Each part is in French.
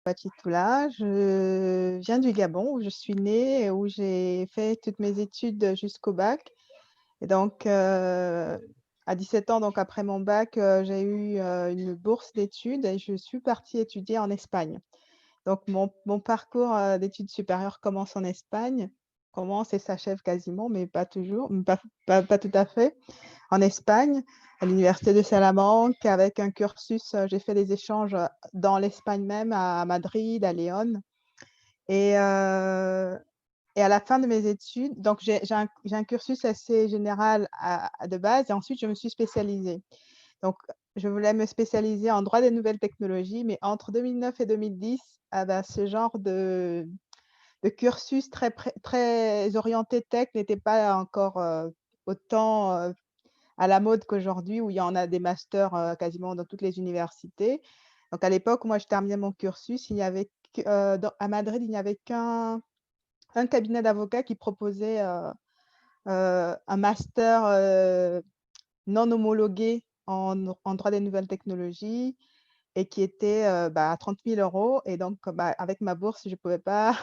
Batitoula. Je viens du Gabon, où je suis née et où j'ai fait toutes mes études jusqu'au bac. Et donc, à 17 ans, donc après mon bac, j'ai eu une bourse d'études et je suis partie étudier en Espagne. Donc, mon parcours d'études supérieures commence en Espagne, commence et s'achève quasiment, mais pas toujours, pas tout à fait en Espagne, à l'université de Salamanque, avec un cursus, j'ai fait des échanges dans l'Espagne même, à Madrid, à Léon. Et, et à la fin de mes études, donc j'ai un cursus assez général de base, et ensuite je me suis spécialisée. Donc, je voulais me spécialiser en droit des nouvelles technologies, mais entre 2009 et 2010, ah ben, ce genre de cursus très orienté tech n'était pas encore autant à la mode qu'aujourd'hui, où il y en a des masters quasiment dans toutes les universités. Donc à l'époque, moi, je terminais mon cursus, il n'y avait à Madrid, il n'y avait un cabinet d'avocats qui proposait un master non homologué en droit des nouvelles technologies et qui était à 30 000 euros. Et donc, avec ma bourse, je ne pouvais pas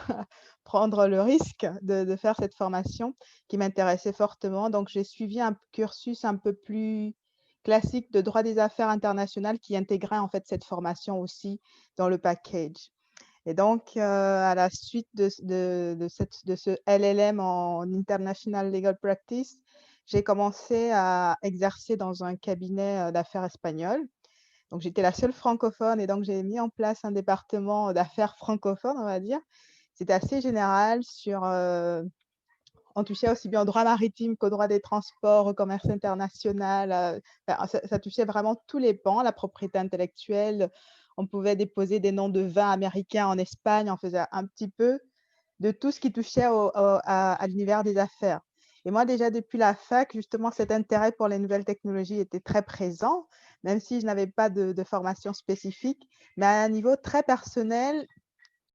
prendre le risque de faire cette formation qui m'intéressait fortement. Donc, j'ai suivi un cursus un peu plus classique de droit des affaires internationales qui intégrait en fait cette formation aussi dans le package. Et donc, à la suite de ce LLM en International Legal Practice, j'ai commencé à exercer dans un cabinet d'affaires espagnol. Donc, j'étais la seule francophone et donc j'ai mis en place un département d'affaires francophones, on va dire. C'était assez général on touchait aussi bien au droit maritime qu'au droit des transports, au commerce international. Ça touchait vraiment tous les pans, la propriété intellectuelle. On pouvait déposer des noms de vins américains en Espagne. On faisait un petit peu de tout ce qui touchait à l'univers des affaires. Et moi, déjà depuis la fac, justement, cet intérêt pour les nouvelles technologies était très présent, même si je n'avais pas de formation spécifique. Mais à un niveau très personnel,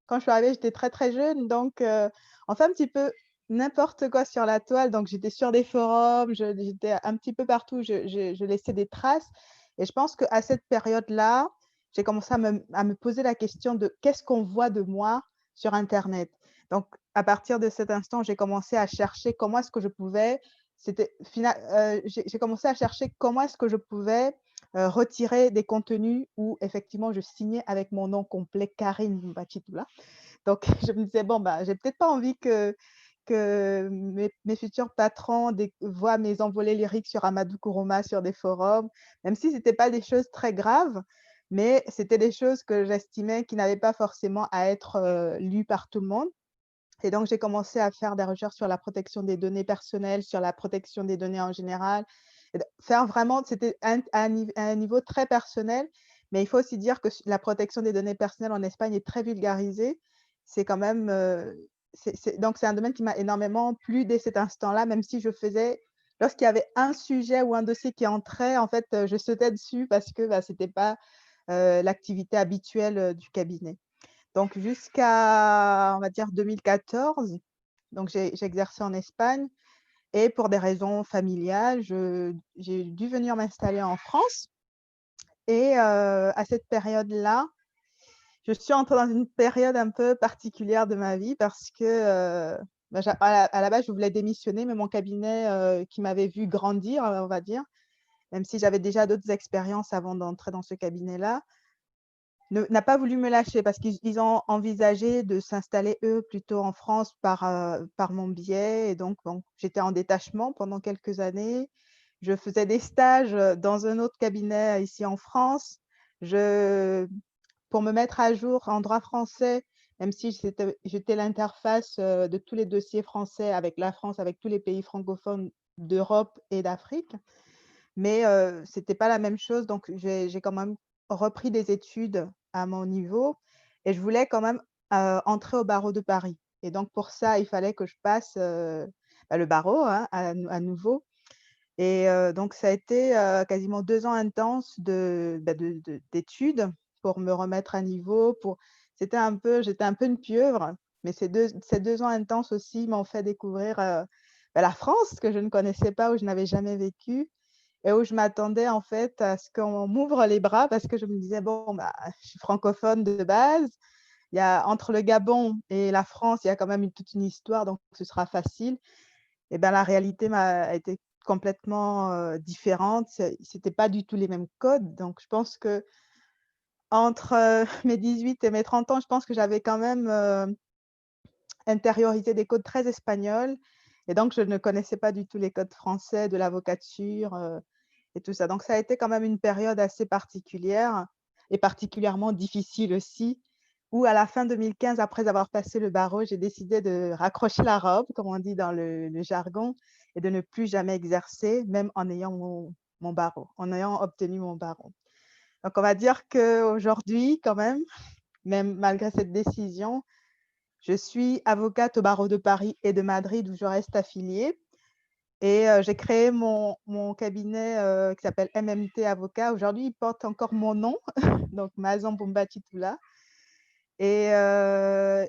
quand je suis arrivée, j'étais très, très jeune. Donc, on fait un petit peu n'importe quoi sur la toile. Donc, j'étais sur des forums, j'étais un petit peu partout, je laissais des traces. Et je pense qu'à cette période-là, j'ai commencé à me poser la question de qu'est-ce qu'on voit de moi sur Internet. Donc, à partir de cet instant, j'ai commencé à chercher comment est-ce que je pouvais, j'ai commencé à chercher comment est-ce que je pouvais retirer des contenus où effectivement je signais avec mon nom complet, Karine Mbachitoula. Donc, je me disais, bon, j'ai peut-être pas envie que mes futurs patrons voient mes envolées lyriques sur Amadou Kourouma, sur des forums, même si ce n'était pas des choses très graves, mais c'était des choses que j'estimais qui n'avaient pas forcément à être lues par tout le monde. Et donc, j'ai commencé à faire des recherches sur la protection des données personnelles, sur la protection des données en général. Et faire vraiment, c'était à un niveau très personnel, mais il faut aussi dire que la protection des données personnelles en Espagne est très vulgarisée. C'est quand même, donc c'est un domaine qui m'a énormément plu dès cet instant-là, même si lorsqu'il y avait un sujet ou un dossier qui entrait, en fait, je sautais dessus parce que ce n'était pas l'activité habituelle du cabinet. Donc jusqu'à, on va dire 2014, donc j'ai exercé en Espagne et pour des raisons familiales, j'ai dû venir m'installer en France et à cette période-là, je suis entrée dans une période un peu particulière de ma vie parce que, à la base, je voulais démissionner, mais mon cabinet, qui m'avait vu grandir, on va dire, même si j'avais déjà d'autres expériences avant d'entrer dans ce cabinet-là, n'a pas voulu me lâcher parce qu'ils ont envisagé de s'installer, eux, plutôt en France par mon biais et donc bon, j'étais en détachement pendant quelques années. Je faisais des stages, dans un autre cabinet ici en France. Je Pour me mettre à jour en droit français, même si j'étais l'interface, de tous les dossiers français avec la France, avec tous les pays francophones d'Europe et d'Afrique. Mais c'était pas la même chose, donc j'ai quand même repris des études à mon niveau et je voulais quand même, entrer au barreau de Paris et donc pour ça, il fallait que je passe, le barreau, hein, à nouveau et donc ça a été, quasiment 2 ans intenses d'études pour me remettre à niveau, j'étais un peu une pieuvre, mais ces 2 ans intenses aussi m'ont fait découvrir, la France que je ne connaissais pas, où je n'avais jamais vécu et où je m'attendais en fait à ce qu'on m'ouvre les bras parce que je me disais: «Bon, je suis francophone de base, il y a entre le Gabon et la France, il y a quand même toute une histoire, donc ce sera facile. Et ben, la réalité a été complètement, différente. C'était pas du tout les mêmes codes, donc je pense que entre, mes 18 et mes 30 ans, je pense que j'avais quand même, intériorisé des codes très espagnols et donc je ne connaissais pas du tout les codes français de l'avocature, et tout ça. Donc ça a été quand même une période assez particulière et particulièrement difficile aussi, où à la fin 2015, après avoir passé le barreau, j'ai décidé de raccrocher la robe, comme on dit dans le jargon, et de ne plus jamais exercer, même en ayant mon barreau, en ayant obtenu mon barreau. Donc on va dire qu'aujourd'hui, quand même malgré cette décision, je suis avocate au barreau de Paris et de Madrid où je reste affiliée. Et j'ai créé mon cabinet, qui s'appelle MMT Avocat. Aujourd'hui, il porte encore mon nom, donc Mazan Bombati Toula. Et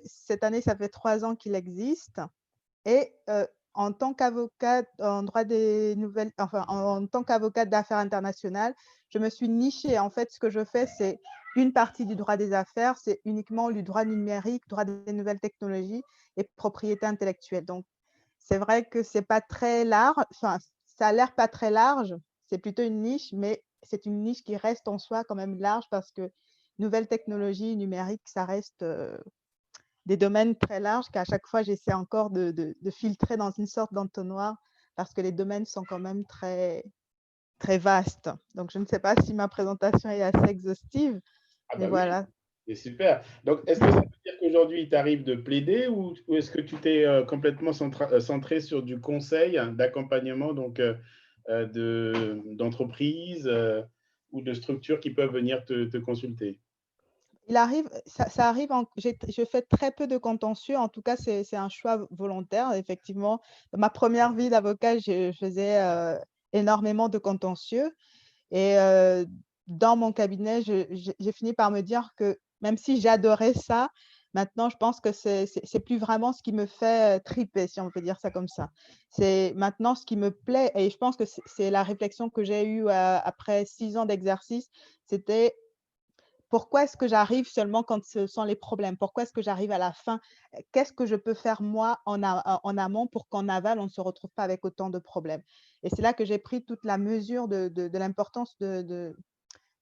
cette année, ça fait 3 ans qu'il existe. Et en tant qu'avocate en droit des nouvelles enfin, en tant qu'avocate d'affaires internationales, je me suis nichée. En fait, ce que je fais, c'est une partie du droit des affaires, c'est uniquement le droit numérique, droit des nouvelles technologies et propriété intellectuelle. Donc c'est vrai que c'est pas très large, enfin, ça a l'air pas très large, c'est plutôt une niche, mais c'est une niche qui reste en soi quand même large parce que nouvelles technologies numériques, ça reste, des domaines très larges qu'à chaque fois j'essaie encore de filtrer dans une sorte d'entonnoir parce que les domaines sont quand même très, très vastes. Donc je ne sais pas si ma présentation est assez exhaustive, Ah mais bah oui, voilà. c'est super. Donc, est-ce que ça veut dire qu'aujourd'hui, il t'arrive de plaider ou est-ce que tu t'es complètement centré sur du conseil, hein, d'accompagnement donc d'entreprises ou de structures qui peuvent venir te consulter? Il arrive, ça arrive, je fais très peu de contentieux, en tout cas c'est un choix volontaire. Effectivement, dans ma première vie d'avocat, je faisais énormément de contentieux et dans mon cabinet, j'ai fini par me dire que même si j'adorais ça, maintenant je pense que c'est plus vraiment ce qui me fait triper, si on peut dire ça comme ça. C'est maintenant ce qui me plaît et je pense que c'est la réflexion que j'ai eue après 6 ans d'exercice, c'était pourquoi est-ce que j'arrive seulement quand ce sont les problèmes? Pourquoi est-ce que j'arrive à la fin? Qu'est-ce que je peux faire moi en amont pour qu'en aval, on ne se retrouve pas avec autant de problèmes? Et c'est là que j'ai pris toute la mesure de l'importance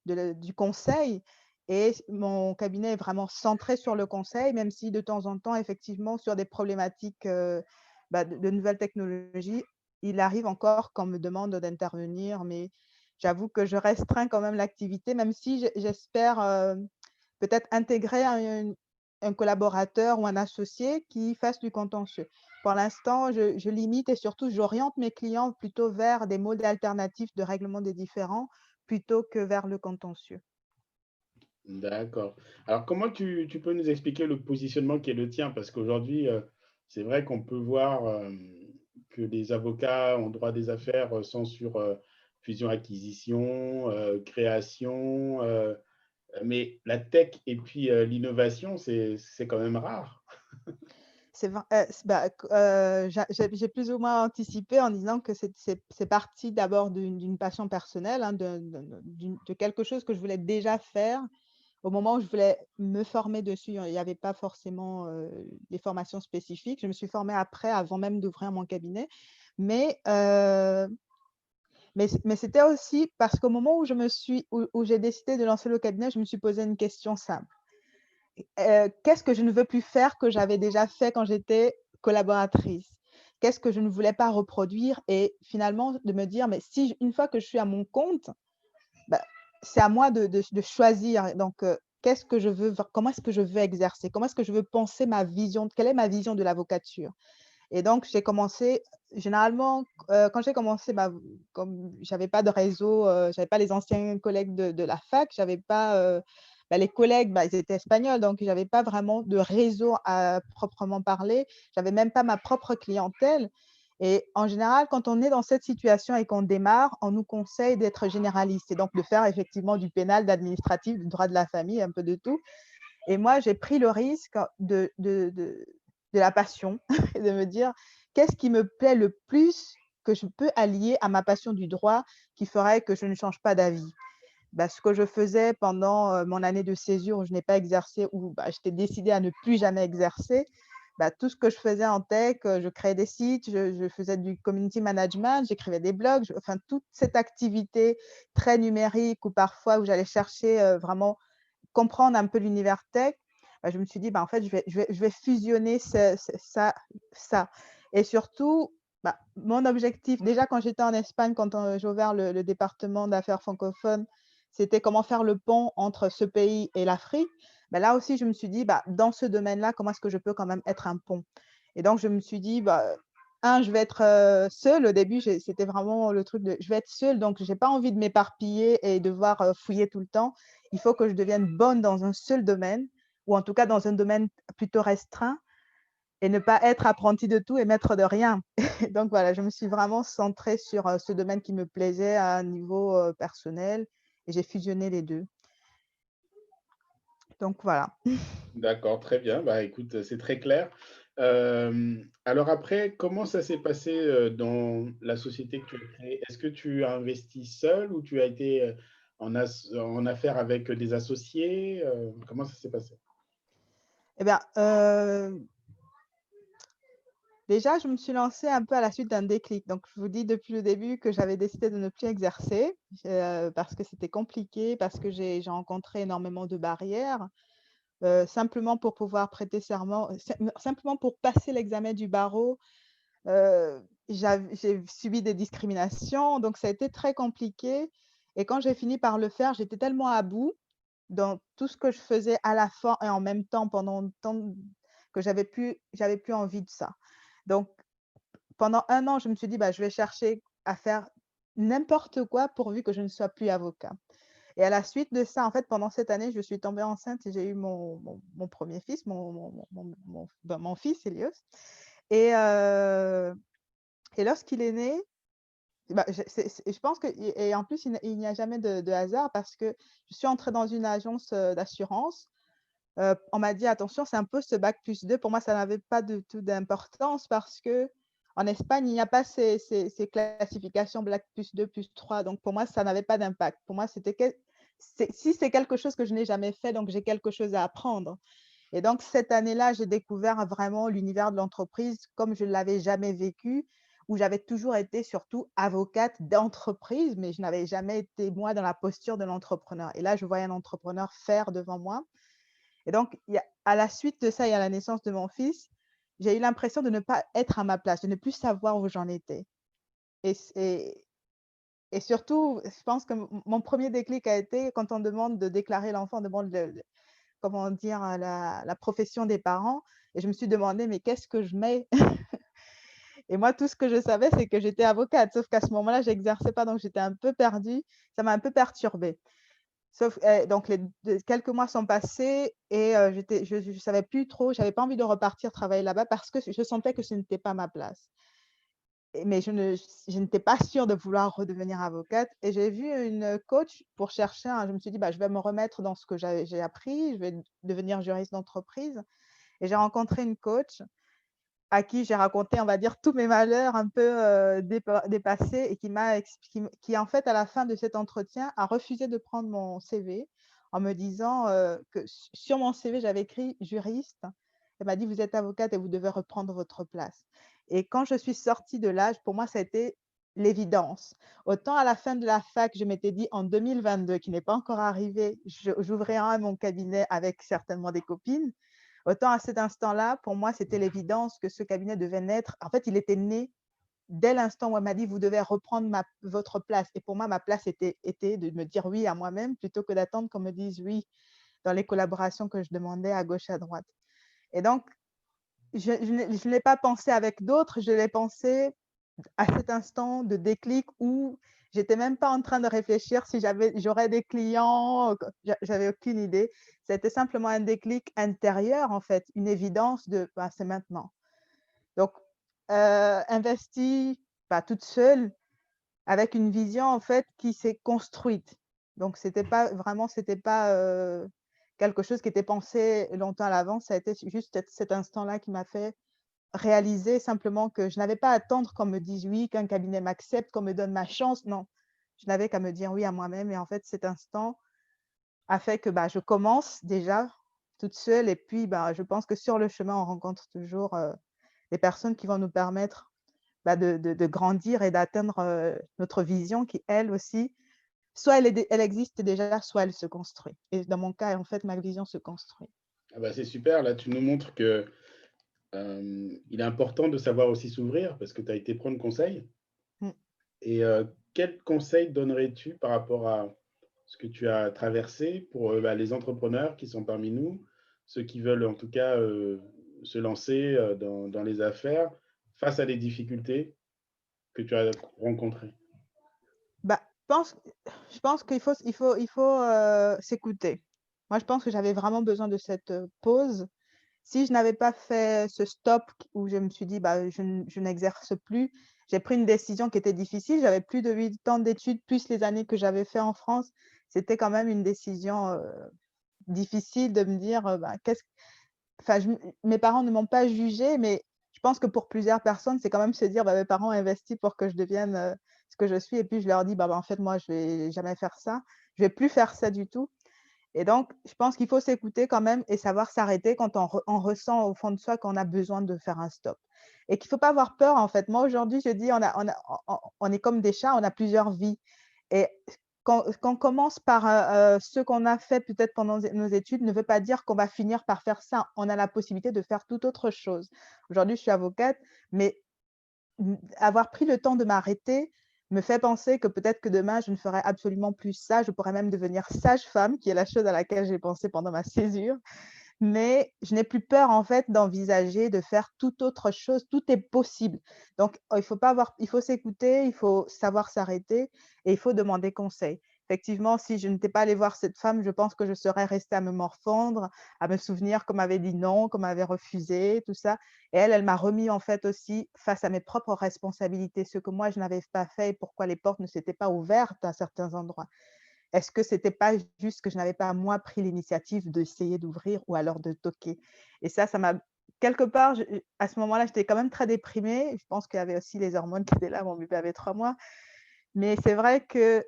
du conseil et mon cabinet est vraiment centré sur le conseil, même si de temps en temps, effectivement, sur des problématiques, de nouvelles technologies, il arrive encore qu'on me demande d'intervenir, mais j'avoue que je restreins quand même l'activité, même si j'espère, peut-être intégrer un collaborateur ou un associé qui fasse du contentieux. Pour l'instant, je limite et surtout j'oriente mes clients plutôt vers des modèles alternatifs de règlement des différends plutôt que vers le contentieux. D'accord. Alors, comment tu peux nous expliquer le positionnement qui est le tien? Parce qu'aujourd'hui, c'est vrai qu'on peut voir que les avocats en droit des affaires sont sur fusion-acquisition, création, mais la tech et puis l'innovation, c'est quand même rare. C'est vrai, j'ai plus ou moins anticipé en disant que c'est parti d'abord d'une passion personnelle, hein, de quelque chose que je voulais déjà faire. Au moment où je voulais me former dessus, il n'y avait pas forcément, des formations spécifiques. Je me suis formée après, avant même d'ouvrir mon cabinet. Mais, mais c'était aussi parce qu'au moment où j'ai décidé de lancer le cabinet, je me suis posé une question simple. Qu'est-ce que je ne veux plus faire que j'avais déjà fait quand j'étais collaboratrice? Qu'est-ce que je ne voulais pas reproduire? Et finalement de me dire: «Mais si une fois que je suis à mon compte, bah, c'est à moi de choisir donc qu'est-ce que je veux comment est-ce que je veux exercer? Comment est-ce que je veux penser ma vision? Quelle est ma vision de l'avocature?» Et donc j'ai commencé généralement, quand j'ai commencé, comme j'avais pas de réseau, j'avais pas les anciens collègues de la fac, j'avais pas, les collègues, ils étaient espagnols, donc j'avais pas vraiment de réseau à proprement parler. J'avais même pas ma propre clientèle et en général, quand on est dans cette situation et qu'on démarre, on nous conseille d'être généraliste et donc de faire effectivement du pénal, de l'administratif, du droit de la famille, un peu de tout. Et moi, j'ai pris le risque de la passion et de me dire: «Qu'est-ce qui me plaît le plus que je peux allier à ma passion du droit qui ferait que je ne change pas d'avis?» bah, ce que je faisais pendant, mon année de césure où je n'ai pas exercé, où, bah, j'étais décidée à ne plus jamais exercer, bah, tout ce que je faisais en tech, je créais des sites, je faisais du community management, j'écrivais des blogs, enfin toute cette activité très numérique ou parfois où j'allais chercher, vraiment comprendre un peu l'univers tech, bah, je me suis dit: «Bah, en fait, je vais fusionner ça» et surtout, bah, mon objectif déjà quand j'étais en Espagne, quand, j'ai ouvert le département d'affaires francophones, c'était comment faire le pont entre ce pays et l'Afrique. Bah, là aussi, je me suis dit: «Bah, dans ce domaine-là, comment est-ce que je peux quand même être un pont?» Et donc je me suis dit: «Bah, je vais être, seule». Au début, c'était vraiment le truc de: «Je vais être seule, donc j'ai pas envie de m'éparpiller et devoir, fouiller tout le temps. Il faut que je devienne bonne dans un seul domaine ou en tout cas dans un domaine plutôt restreint et ne pas être apprentie de tout et maître de rien». Donc voilà, je me suis vraiment centrée sur, ce domaine qui me plaisait à un niveau, personnel et j'ai fusionné les 2. Donc voilà. D'accord, très bien. Bah, écoute, c'est très clair. Alors après, comment ça s'est passé, dans la société que tu as créée? Est-ce que tu as investi seul ou tu as été, en affaires avec des associés? Comment ça s'est passé? Et bien, déjà, je me suis lancée un peu à la suite d'un déclic. Donc je vous dis depuis le début que j'avais décidé de ne plus exercer, parce que c'était compliqué, parce que j'ai rencontré énormément de barrières. Simplement pour pouvoir prêter serment, simplement pour passer l'examen du barreau, j'ai subi des discriminations, donc ça a été très compliqué et quand j'ai fini par le faire, j'étais tellement à bout dans tout ce que je faisais à la fois et en même temps pendant longtemps que j'avais plus envie de ça. Donc pendant 1 an, je me suis dit: «Bah, je vais chercher à faire n'importe quoi pourvu que je ne sois plus avocat». Et à la suite de ça, en fait, pendant cette année, je suis tombée enceinte et j'ai eu mon 1er fils, mon fils Elios et lorsqu'il est né, bah, je pense que et en plus, il n'y a jamais de hasard parce que je suis entrée dans une agence, d'assurance. On m'a dit: «Attention, c'est un peu ce bac+2». Pour moi, ça n'avait pas du tout d'importance parce qu'en Espagne, il n'y a pas ces classifications bac+2, +3. Donc pour moi, ça n'avait pas d'impact. Pour moi, c'était si c'est quelque chose que je n'ai jamais fait, donc j'ai quelque chose à apprendre. Et donc cette année-là, j'ai découvert vraiment l'univers de l'entreprise comme je ne l'avais jamais vécu, où j'avais toujours été surtout avocate d'entreprise, mais je n'avais jamais été, moi, dans la posture de l'entrepreneur. Et là, je voyais un entrepreneur faire devant moi et donc, à la suite de ça et à la naissance de mon fils, j'ai eu l'impression de ne pas être à ma place, de ne plus savoir où j'en étais. Et, et surtout, je pense que mon premier déclic a été quand on demande de déclarer l'enfant, on demande comment dire, la profession des parents. Et je me suis demandé, mais qu'est-ce que je mets? Et moi, tout ce que je savais, c'est que j'étais avocate. Sauf qu'à ce moment-là, je n'exerçais pas, donc j'étais un peu perdue. Ça m'a un peu perturbée. Sauf donc quelques mois sont passés et je savais plus trop, j'avais pas envie de repartir travailler là-bas parce que je sentais que ce n'était pas ma place. Mais je n'étais pas sûre de vouloir redevenir avocate et j'ai vu une coach pour chercher je me suis dit: «Bah, je vais me remettre dans ce que j'ai appris, je vais devenir juriste d'entreprise» et j'ai rencontré une coach à qui j'ai raconté, on va dire, tous mes malheurs un peu, dépassés et qui en fait, à la fin de cet entretien, a refusé de prendre mon CV en me disant, que sur mon CV, j'avais écrit juriste. Elle m'a dit: «Vous êtes avocate et vous devez reprendre votre place» et quand je suis sortie de là, pour moi, ça a été l'évidence. Autant à la fin de la fac, je m'étais dit: «En 2022, qui n'est pas encore arrivé, j'ouvrirai mon cabinet avec certainement des copines». Autant à cet instant-là, pour moi, c'était l'évidence que ce cabinet devait naître. En fait, il était né dès l'instant où elle m'a dit: «Vous devez reprendre votre place» et pour moi, ma place était de me dire oui à moi-même plutôt que d'attendre qu'on me dise oui dans les collaborations que je demandais à gauche, à droite. Et donc je ne l'ai pas pensé avec d'autres, je l'ai pensé à cet instant de déclic où j'étais même pas en train de réfléchir si j'aurais des clients, que j'avais aucune idée. C'était simplement un déclic intérieur en fait, une évidence de: «Bah, c'est maintenant». Donc, investie, pas toute seule, avec une vision en fait qui s'est construite. Donc c'était pas, quelque chose qui était pensé longtemps à l'avance, ça a été juste cet instant-là qui m'a fait réaliser simplement que je n'avais pas à attendre qu'on me dise oui, qu'un cabinet m'accepte, qu'on me donne ma chance, non. je n'avais qu'à me dire oui à moi-même et en fait, cet instant a fait que, bah, je commence déjà toute seule et puis, bah, je pense que sur le chemin, on rencontre toujours, des personnes qui vont nous permettre, bah, de grandir et d'atteindre, notre vision qui, elle aussi, soit elle existe déjà, soit elle se construit et dans mon cas, en fait, ma vision se construit. Ah bah, c'est super, là, tu nous montres que, il est important de savoir aussi s'ouvrir parce que tu as été prendre conseil Mmh. et quel conseil donnerais-tu par rapport à ce que tu as traversé pour, bah, les entrepreneurs qui sont parmi nous, ceux qui veulent en tout cas, se lancer, dans les affaires face à des difficultés que tu as rencontrées? Bah, je pense qu'il faut, s'écouter. Moi, je pense que j'avais vraiment besoin de cette, pause. Si je n'avais pas fait ce stop où je me suis dit: «Bah, je n'exerce plus», j'ai pris une décision qui était difficile. J'avais plus de 8 ans d'études, plus les années que j'avais fait en France. C'était quand même une décision, difficile de me dire, bah, qu'est-ce enfin, mes parents ne m'ont pas jugée, mais je pense que pour plusieurs personnes, c'est quand même se dire: «Bah, mes parents ont investi pour que je devienne, ce que je suis» et puis je leur dis: «Bah, en fait, moi, je vais jamais faire ça. Je vais plus faire ça du tout». Et donc, je pense qu'il faut s'écouter quand même et savoir s'arrêter quand on ressent au fond de soi qu'on a besoin de faire un stop. Et qu'il ne faut pas avoir peur, en fait. Moi, aujourd'hui, je dis, on est comme des chats, on a plusieurs vies. Et quand on commence par ce qu'on a fait peut-être pendant nos études, ne veut pas dire qu'on va finir par faire ça. On a la possibilité de faire toute autre chose. Aujourd'hui, je suis avocate, mais avoir pris le temps de m'arrêter me fait penser que peut-être que demain, je ne ferai absolument plus ça. Je pourrais même devenir sage-femme, qui est la chose à laquelle j'ai pensé pendant ma césure. Mais je n'ai plus peur, en fait, d'envisager de faire toute autre chose. Tout est possible. Donc, il faut s'écouter, il faut savoir s'arrêter et il faut demander conseil. Effectivement, si je n'étais pas allée voir cette femme, je pense que je serais restée à me morfondre, à me souvenir qu'on m'avait dit non, qu'on m'avait refusé, tout ça. Et elle, elle m'a remis, en fait, aussi face à mes propres responsabilités, ce que moi je n'avais pas fait et pourquoi les portes ne s'étaient pas ouvertes à certains endroits. Est-ce que c'était pas juste que je n'avais pas moi pris l'initiative d'essayer d'ouvrir ou alors de toquer? Et ça m'a quelque part, à ce moment-là, j'étais quand même très déprimée. Je pense qu'il y avait aussi les hormones qui étaient là, mon bébé avait 3 mois. Mais c'est vrai que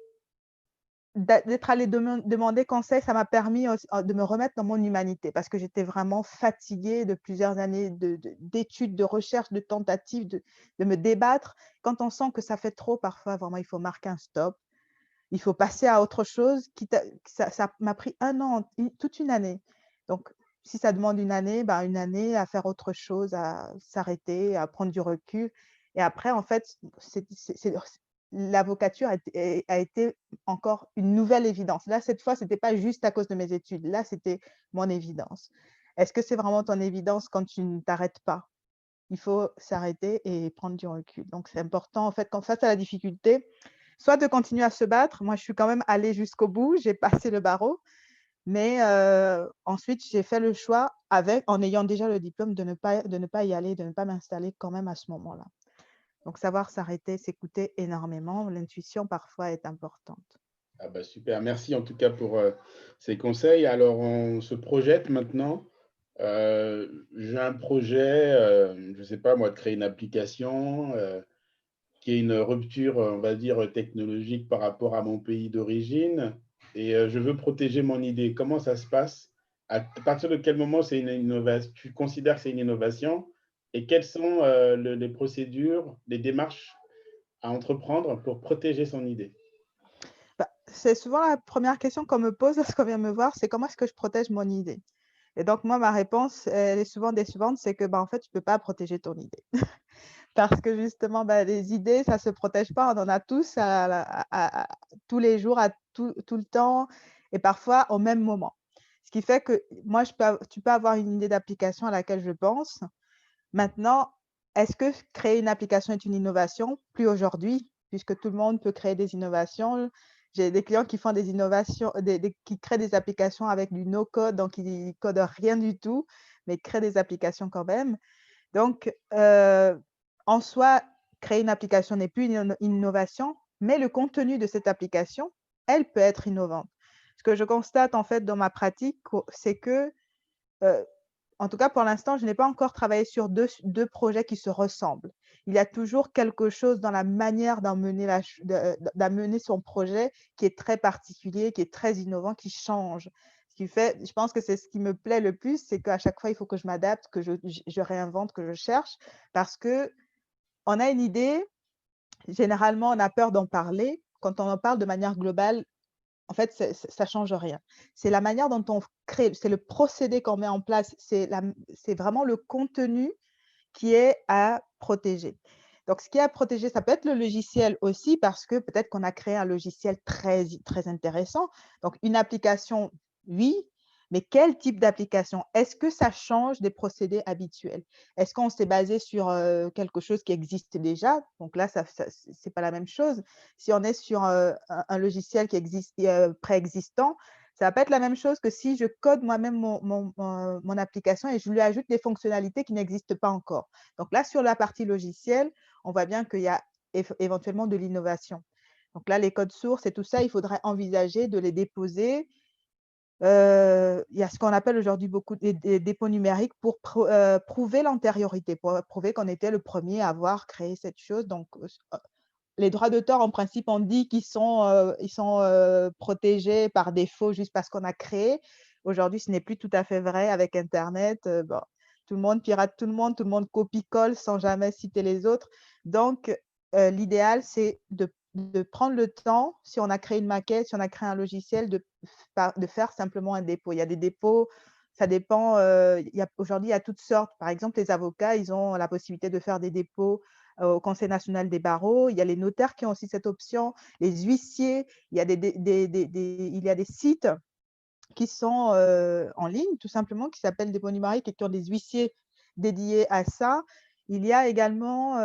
d'être allée demander conseil, ça m'a permis de me remettre dans mon humanité parce que j'étais vraiment fatiguée de plusieurs années d'études, de recherches, de tentatives, de me débattre. Quand on sent que ça fait trop, parfois, vraiment, il faut marquer un stop. Il faut passer à autre chose, quitte à ça m'a pris 1 an, toute une année. Donc si ça demande une année, bah, une année à faire autre chose, à s'arrêter, à prendre du recul et après en fait, c'est l'avocature a été encore une nouvelle évidence. Là, cette fois, c'était pas juste à cause de mes études. Là, c'était mon évidence. Est-ce que c'est vraiment ton évidence quand tu ne t'arrêtes pas? Il faut s'arrêter et prendre du recul. Donc c'est important en fait, quand face à la difficulté, soit de continuer à se battre. Moi, je suis quand même allée jusqu'au bout, j'ai passé le barreau, mais ensuite j'ai fait le choix en ayant déjà le diplôme de ne pas y aller, de ne pas m'installer quand même à ce moment-là. Donc savoir s'arrêter, s'écouter énormément, l'intuition parfois est importante. Ah bah, super, merci en tout cas pour, ces conseils. Alors on se projette maintenant. J'ai un projet, je ne sais pas moi, de créer une application, qui est une rupture, on va dire, technologique par rapport à mon pays d'origine et je veux protéger mon idée. Comment ça se passe? À partir de quel moment c'est une innovation tu considères que c'est une innovation? Et quelles sont, les procédures, les démarches à entreprendre pour protéger son idée? Bah, c'est souvent la première question qu'on me pose lorsqu'on vient me voir, c'est: «Comment est-ce que je protège mon idée?» Et donc moi, ma réponse, elle est souvent décevante, c'est que, bah, en fait, tu peux pas protéger ton idée. Parce que justement, bah, les idées, ça se protège pas. On en a tous tous les jours, tout le temps et parfois au même moment. Ce qui fait que moi, tu peux avoir une idée d'application à laquelle je pense. Maintenant, est-ce que créer une application est une innovation? Plus aujourd'hui, puisque tout le monde peut créer des innovations. J'ai des clients qui font des innovations, qui créent des applications avec du no code, donc ils codent rien du tout, mais créent des applications quand même. Donc, en soi, créer une application n'est plus une innovation, mais le contenu de cette application, elle peut être innovante. Ce que je constate en fait dans ma pratique, c'est que, heu, en tout cas pour l'instant, je n'ai pas encore travaillé sur deux projets qui se ressemblent. il y a toujours quelque chose dans la manière d'amener son projet qui est très particulier, qui est très innovant, qui change. Ce qui fait je pense que c'est ce qui me plaît le plus, c'est qu'à chaque fois, il faut que je m'adapte, que je réinvente, que je cherche parce qu'on a une idée, généralement, on a peur d'en parler. Quand on en parle de manière globale, en fait, ça change rien. C'est la manière dont on crée, c'est le procédé qu'on met en place, c'est vraiment le contenu qui est à protéger. Donc ce qui est à protéger, ça peut être le logiciel aussi parce que peut-être qu'on a créé un logiciel très intéressant. Donc une application, oui, mais quel type d'application? Est-ce que ça change des procédés habituels? Est-ce qu'on s'est basé sur, quelque chose qui existe déjà? Donc là, c'est pas la même chose. Si on est sur, un logiciel qui existe préexistant, ça va pas être la même chose que si je code moi-même mon application et je lui ajoute des fonctionnalités qui n'existent pas encore. Donc là, sur la partie logicielle, on voit bien qu'il y a éventuellement de l'innovation. Donc là, les codes sources et tout ça, il faudrait envisager de les déposer. Il y a ce qu'on appelle aujourd'hui beaucoup des dépôts numériques pour prouver l'antériorité, pour prouver qu'on était le premier à avoir créé cette chose. Donc les droits d'auteur, en principe, on dit qu'ils sont protégés par défaut juste parce qu'on a créé. Aujourd'hui, ce n'est plus tout à fait vrai avec internet, bon, tout le monde pirate tout le monde copie-colle sans jamais citer les autres. Donc l'idéal, c'est de prendre le temps, si on a créé une maquette, si on a créé un logiciel, de faire simplement un dépôt. Il y a des dépôts, ça dépend, aujourd'hui, il y a toutes sortes. Par exemple, les avocats, ils ont la possibilité de faire des dépôts au Conseil national des barreaux. Il y a les notaires qui ont aussi cette option, les huissiers. Il y a il y a des sites qui sont en ligne, tout simplement, qui s'appellent Dépôt numérique et qui ont des huissiers dédiés à ça. Il y a également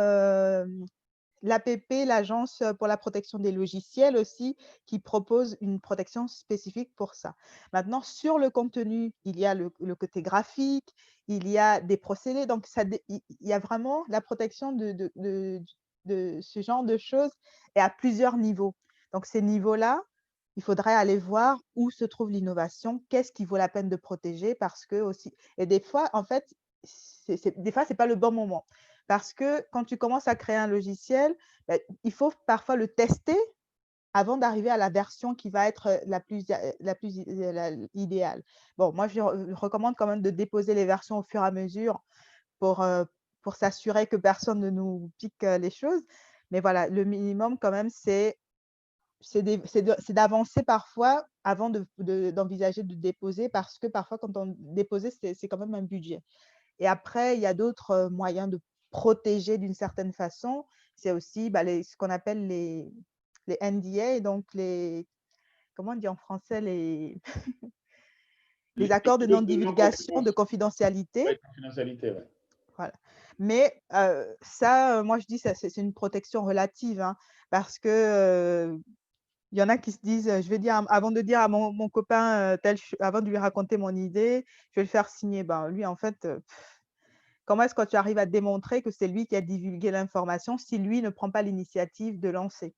l'APP, l'Agence pour la protection des logiciels aussi, qui propose une protection spécifique pour ça. Maintenant, sur le contenu, il y a le côté graphique, il y a des procédés, donc il y a vraiment la protection de ce genre de choses et à plusieurs niveaux. Donc ces niveaux-là, il faudrait aller voir où se trouve l'innovation, qu'est-ce qui vaut la peine de protéger parce que aussi et des fois, en fait, des fois, c'est pas le bon moment. Parce que quand tu commences à créer un logiciel, il faut parfois le tester avant d'arriver à la version qui va être, idéale. Bon, moi, je recommande quand même de déposer les versions au fur et à mesure pour, heu, pour s'assurer que personne ne nous pique, les choses. Mais voilà, le minimum quand même, c'est d'avancer parfois avant d'envisager de déposer parce que parfois quand on déposer, c'est quand même un budget. Et après, il y a d'autres, moyens de protéger d'une certaine façon. C'est aussi, bah, ce qu'on appelle les NDA, donc comment on dit en français? Les Les accords de clauses de non-divulgation, de non-concurrence, confidentialité, ouais, confidentialité, ouais. voilà. Mais ça, moi je dis ça c'est une protection relative, hein, parce que, il y en a qui se disent, je vais dire avant de dire à mon copain, avant de lui raconter mon idée, je vais le faire signer. Ben, lui en fait, comment est-ce que tu arrives à démontrer que c'est lui qui a divulgué l'information si lui ne prend pas l'initiative de lancer?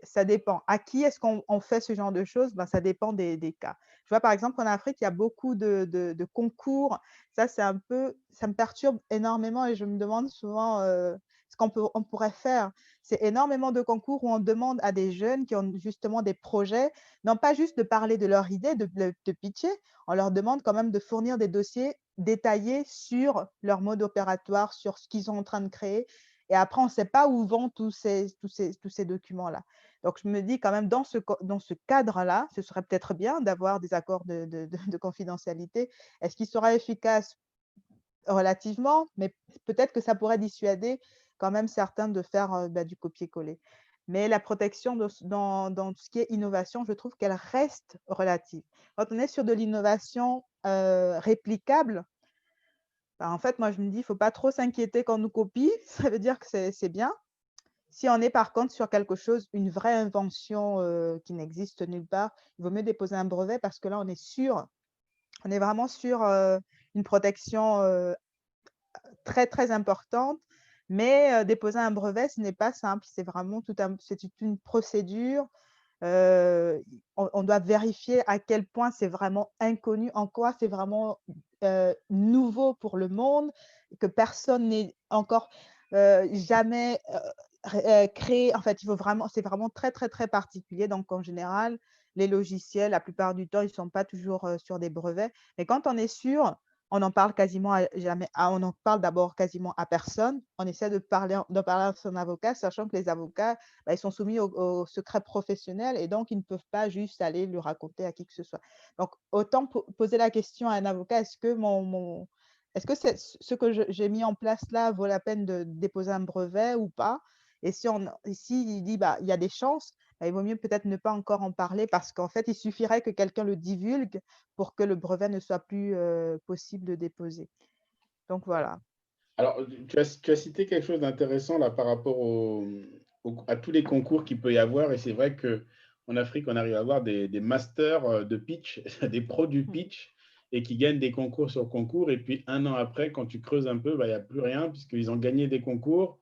Ça dépend. À qui est-ce qu'on fait ce genre de choses? Ben, ça dépend des cas. Je vois par exemple en Afrique, il y a beaucoup de concours. Ça, ça me perturbe énormément et je me demande souvent, ce on pourrait faire. C'est énormément de concours où on demande à des jeunes qui ont justement des projets, non pas juste de parler de leur idée, de pitcher, on leur demande quand même de fournir des dossiers détaillés sur leur mode opératoire, sur ce qu'ils sont en train de créer et après on ne sait pas où vont tous ces documents-là. Donc je me dis quand même dans ce cadre-là, ce serait peut-être bien d'avoir des accords de confidentialité. Est-ce qu'ils seraient efficaces? Relativement, mais peut-être que ça pourrait dissuader quand même certains de faire, du copier-coller. Mais la protection dans tout ce qui est innovation, je trouve qu'elle reste relative. Quand on est sur de l'innovation, réplicable, bah, en fait, moi je me dis: «Il faut pas trop s'inquiéter qu'on nous copie», ça veut dire que c'est bien. Si on est par contre sur quelque chose, une vraie invention, qui n'existe nulle part, il vaut mieux déposer un brevet parce que là on est vraiment sur, une protection, très, très importante, mais déposer un brevet, ce n'est pas simple. C'est toute une procédure. On doit vérifier à quel point c'est vraiment inconnu, en quoi c'est vraiment, nouveau pour le monde, que personne n'est encore jamais, créer en fait, il faut vraiment c'est vraiment très, très, très particulier. Donc en général, les logiciels, la plupart du temps, ils ne sont pas toujours, sur des brevets. Mais quand on est sûr, on en parle quasiment à jamais on en parle d'abord quasiment à personne. On essaie de parler à son avocat, sachant que les avocats, bah, ils sont soumis au secret professionnel et donc ils ne peuvent pas juste aller le raconter à qui que ce soit. Donc autant poser la question à un avocat: «Est-ce que c'est ce que j'ai mis en place là vaut la peine de déposer un brevet ou pas?» Et s'il dit: «Bah, il y a des chances», bah, il vaut mieux peut-être ne pas encore en parler parce qu'en fait, il suffirait que quelqu'un le divulgue pour que le brevet ne soit plus, possible de déposer. Donc voilà. Alors, tu as cité quelque chose d'intéressant là par rapport à tous les concours qu'il peut y avoir et c'est vrai qu'en Afrique, on arrive à avoir des masters, de pitch, des pros du Mmh. pitch et qui gagnent des concours sur concours et puis un an après, quand tu creuses un peu, bah, il y a plus rien puisqu'ils ont gagné des concours.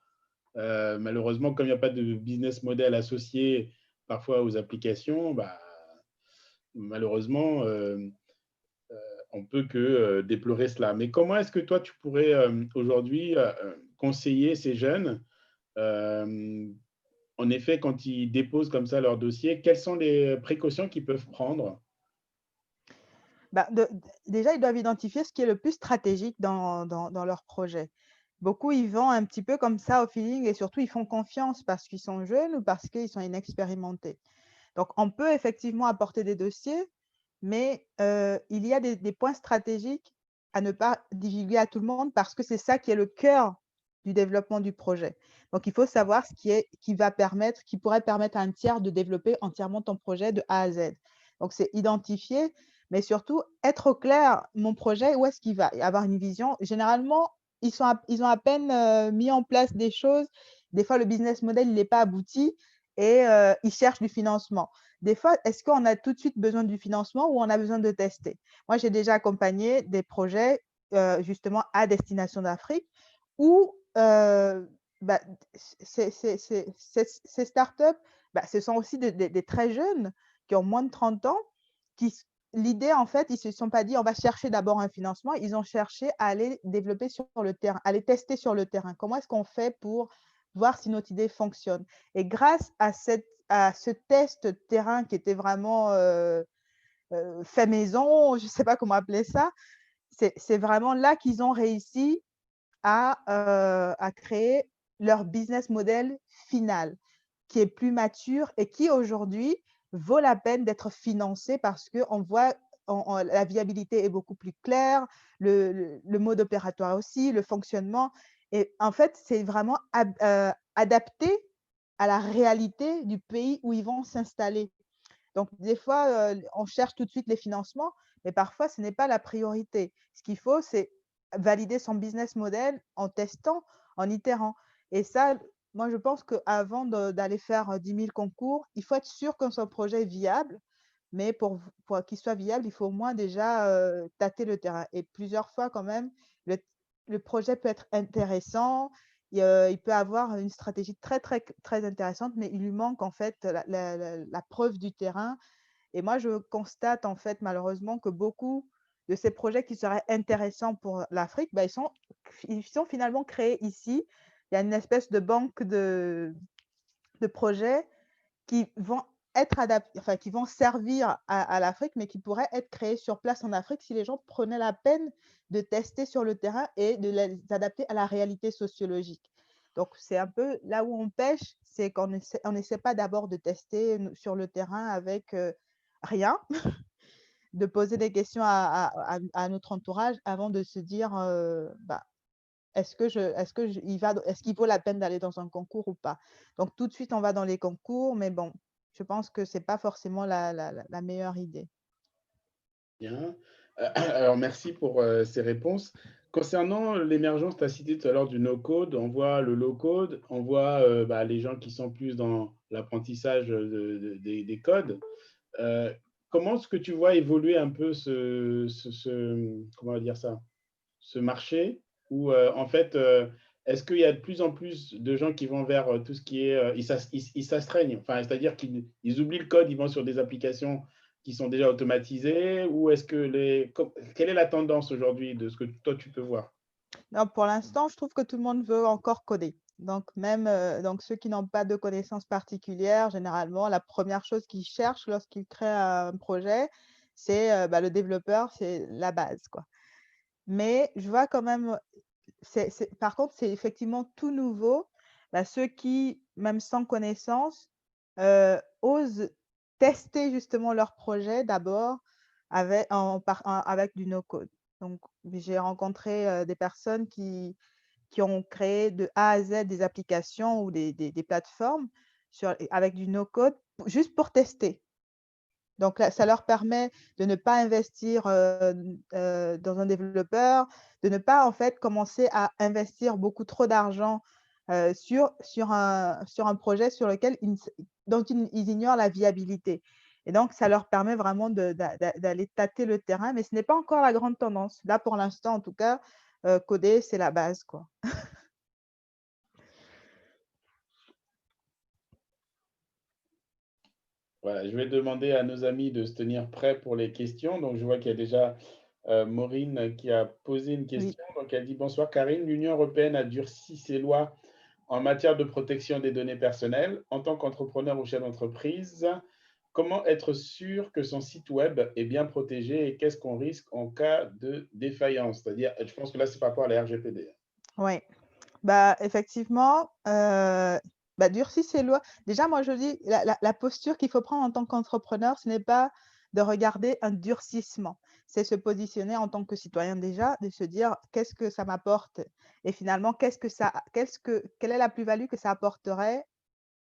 Malheureusement, comme il y a pas de business model associé parfois aux applications, bah, malheureusement, on peut que déplorer cela. Mais comment est-ce que toi, tu pourrais aujourd'hui conseiller ces jeunes, euh, en effet, quand ils déposent comme ça leur dossier, quelles sont les précautions qu'ils peuvent prendre? Bah, déjà, ils doivent identifier ce qui est le plus stratégique dans leur projet. Beaucoup, ils vont un petit peu comme ça au feeling et surtout, ils font confiance parce qu'ils sont jeunes ou parce qu'ils sont inexpérimentés. Donc on peut effectivement apporter des dossiers, mais il y a des points stratégiques à ne pas divulguer à tout le monde parce que c'est ça qui est le cœur du développement du projet. Donc il faut savoir ce qui pourrait permettre à un tiers de développer entièrement ton projet de A à Z. Donc c'est identifier, mais surtout être au clair, mon projet, où est-ce qu'il va? Et avoir une vision. Généralement, ils ont à peine, mis en place des choses. Des fois, le business model, il n'est pas abouti et ils cherchent du financement. Des fois, est-ce qu'on a tout de suite besoin du financement ou on a besoin de tester? Moi, j'ai déjà accompagné des projets, justement à destination d'Afrique où, bah, ces startups, bah, ce sont aussi des très jeunes qui ont moins de 30 ans, qui s l'idée en fait, ils se sont pas dit: «On va chercher d'abord un financement», ils ont cherché à aller développer sur le terrain, à aller tester sur le terrain. Comment est-ce qu'on fait pour voir si notre idée fonctionne? Et grâce à ce test terrain qui était vraiment, fait maison, je ne sais pas comment appeler ça, c'est vraiment là qu'ils ont réussi à créer leur business model final, qui est plus mature et qui aujourd'hui vaut la peine d'être financé parce qu'on voit la viabilité est beaucoup plus claire, le mode opératoire aussi, le fonctionnement et en fait, c'est vraiment adapté à la réalité du pays où ils vont s'installer. Donc des fois, on cherche tout de suite les financements, mais parfois ce n'est pas la priorité. Ce qu'il faut, c'est valider son business model en testant, en itérant et ça, moi je pense qu'avant d'aller faire, 10 000 concours, il faut être sûr que son projet est viable, mais pour qu'il soit viable, il faut au moins déjà, tâter le terrain et plusieurs fois quand même, le le projet peut être intéressant, il peut avoir une stratégie très, très très intéressante, mais il lui manque en fait la preuve du terrain et moi je constate en fait malheureusement que beaucoup de ces projets qui seraient intéressants pour l'Afrique, bah, ils sont finalement créés ici. Il y a une espèce de banque de projets qui vont être adaptés, enfin qui vont servir à l'Afrique, mais qui pourraient être créés sur place en Afrique si les gens prenaient la peine de tester sur le terrain et de les adapter à la réalité sociologique. Donc c'est un peu là où on pêche, c'est qu'on essaie pas d'abord de tester sur le terrain avec, rien, de poser des questions à notre entourage avant de se dire, bah est-ce qu'il vaut la peine d'aller dans un concours ou pas? Donc tout de suite, on va dans les concours, mais bon, je pense que c'est pas forcément la meilleure idée. Bien. Alors merci pour ces réponses. Concernant l'émergence, tu as cité tout à l'heure du no-code, on voit le low-code, on voit bah, les gens qui sont plus dans l'apprentissage des codes. Euh, Comment est-ce que tu vois évoluer un peu comment on va dire ça, ce marché où en fait, est-ce qu'il y a de plus en plus de gens qui vont vers tout ce qui est, ils s'astreignent, enfin, c'est-à-dire qu'ils oublient le code, ils vont sur des applications qui sont déjà automatisées ou est-ce que quelle est la tendance aujourd'hui de ce que toi tu peux voir? Non, pour l'instant, je trouve que tout le monde veut encore coder. Donc même, donc ceux qui n'ont pas de connaissances particulières, généralement, la première chose qu'ils cherchent lorsqu'ils créent un projet, c'est, bah, le développeur, c'est la base, quoi. Mais je vois quand même, par contre, c'est effectivement tout nouveau. Bah, ceux qui, même sans connaissance, osent tester justement leur projet d'abord avec du no code. Donc j'ai rencontré, des personnes qui ont créé de A à Z des applications ou des plateformes avec du no code juste pour tester. Donc là, ça leur permet de ne pas investir, dans un développeur, de ne pas en fait commencer à investir beaucoup trop d'argent, sur un projet sur lequel dont ils ignorent la viabilité. Et donc ça leur permet vraiment d'aller tâter le terrain, mais ce n'est pas encore la grande tendance. Là, pour l'instant en tout cas, coder, c'est la base, quoi. Voilà, je vais demander à nos amis de se tenir prêts pour les questions. Donc, je vois qu'il y a déjà Maureen qui a posé une Oui. question. Donc, elle dit: Bonsoir Karine, l'Union européenne a durci ses lois en matière de protection des données personnelles. En tant qu'entrepreneur ou chef d'entreprise, comment être sûr que son site web est bien protégé et qu'est-ce qu'on risque en cas de défaillance? C'est-à-dire, je pense que là, c'est par rapport à la RGPD. Ouais. Bah, effectivement, bah, durcir ses lois. Déjà, moi, je dis la posture qu'il faut prendre en tant qu'entrepreneur, ce n'est pas de regarder un durcissement. C'est se positionner en tant que citoyen déjà, de se dire: «Qu'est-ce que ça m'apporte?» et finalement, quelle est la plus-value que ça apporterait,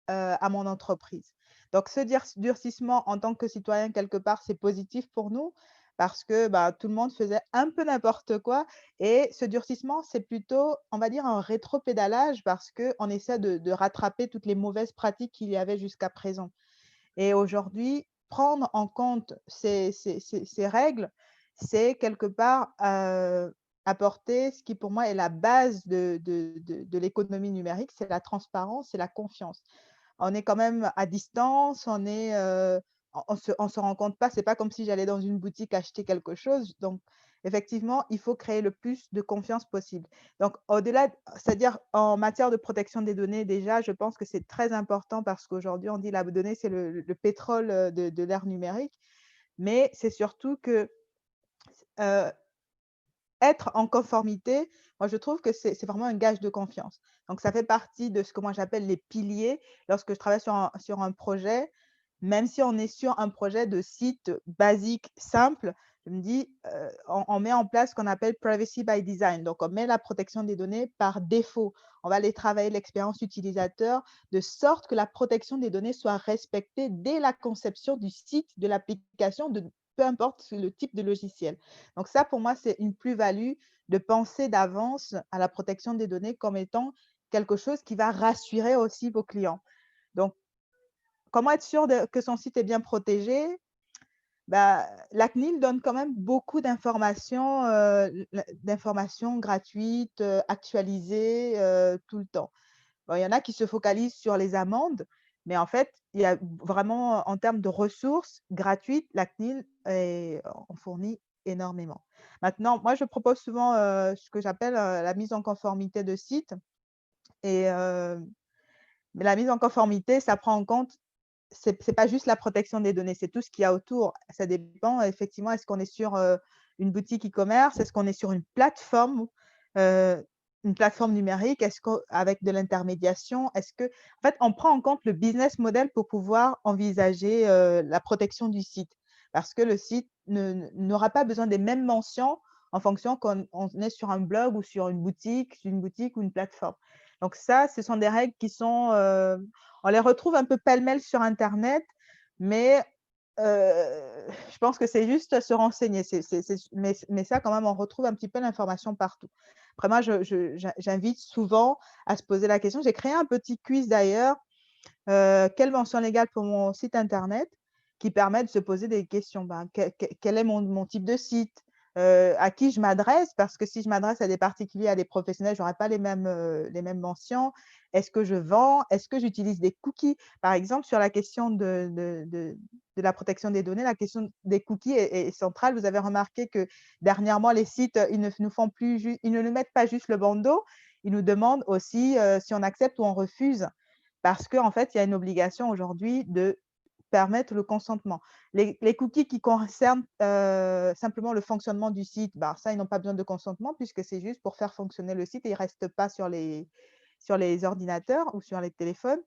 à mon entreprise. Donc ce durcissement en tant que citoyen, quelque part, c'est positif pour nous parce que, bah, tout le monde faisait un peu n'importe quoi et ce durcissement, c'est plutôt, on va dire, un rétropédalage parce qu'on essaie de rattraper toutes les mauvaises pratiques qu'il y avait jusqu'à présent. Et aujourd'hui, prendre en compte ces règles, c'est quelque part, apporter ce qui pour moi est la base de l'économie numérique, c'est la transparence, c'est la confiance. On est quand même à distance, on se rend compte pas, c'est pas comme si j'allais dans une boutique acheter quelque chose. Donc effectivement, il faut créer le plus de confiance possible. Donc au-delà c'est-à-dire en matière de protection des données, déjà, je pense que c'est très important parce qu'aujourd'hui, on dit la donnée, c'est le pétrole, de l'ère numérique. Mais c'est surtout que, heu être en conformité, moi je trouve que c'est vraiment un gage de confiance. Donc ça fait partie de ce que moi j'appelle les piliers lorsque je travaille sur un projet, même si on est sur un projet de site basique, simple, je me dis, on met en place ce qu'on appelle privacy by design. Donc on met la protection des données par défaut. On va aller travailler l'expérience utilisateur de sorte que la protection des données soit respectée dès la conception du site, de l'application, de peu importe le type de logiciel. Donc ça, pour moi, c'est une plus-value de penser d'avance à la protection des données comme étant quelque chose qui va rassurer aussi vos clients. Donc, comment être sûr que son site est bien protégé? Bah, la CNIL donne quand même beaucoup d'informations gratuites, actualisées, tout le temps. Bon, il y en a qui se focalisent sur les amendes, mais en fait, il y a vraiment, en termes de ressources gratuites, la CNIL en fournit énormément. Maintenant, moi, je propose souvent, ce que j'appelle, la mise en conformité de site et mais la mise en conformité, ça prend en compte c'est pas juste la protection des données, c'est tout ce qu'il y a autour. Ça dépend effectivement, est-ce qu'on est sur, une boutique e-commerce? Est-ce qu'on est sur heu, une plateforme numérique? Est-ce qu'avec de l'intermédiation? En fait, on prend en compte le business model pour pouvoir envisager, la protection du site. Parce que le site n'aura pas besoin des mêmes mentions en fonction qu'on on est sur un blog ou sur une boutique ou une plateforme. Donc ça, ce sont des règles qui sont, on les retrouve un peu pêle-mêle sur internet, mais je pense que c'est juste se renseigner. Mais ça quand même, on retrouve un petit peu l'information partout. Après moi, j'invite souvent à se poser la question. J'ai créé un petit quiz d'ailleurs, quelle mention légale pour mon site internet? Qui permet de se poser des questions. Ben, quel est mon type de site? à qui je m'adresse, parce que si je m'adresse à des particuliers, à des professionnels, j'aurai pas les mêmes mentions. Est-ce que je vends? Est-ce que j'utilise des cookies? Par exemple, sur la question de la protection des données, la question des cookies est centrale. Vous avez remarqué que dernièrement, les sites, ils ne nous font plus ils ne nous mettent pas juste le bandeau, ils nous demandent aussi, si on accepte ou on refuse. Parce qu'en fait, il y a une obligation aujourd'hui de permettre le consentement. Les cookies qui concernent, simplement le fonctionnement du site, bah, ça, ils n'ont pas besoin de consentement puisque c'est juste pour faire fonctionner le site et ils ne restent pas sur les ordinateurs ou sur les téléphones.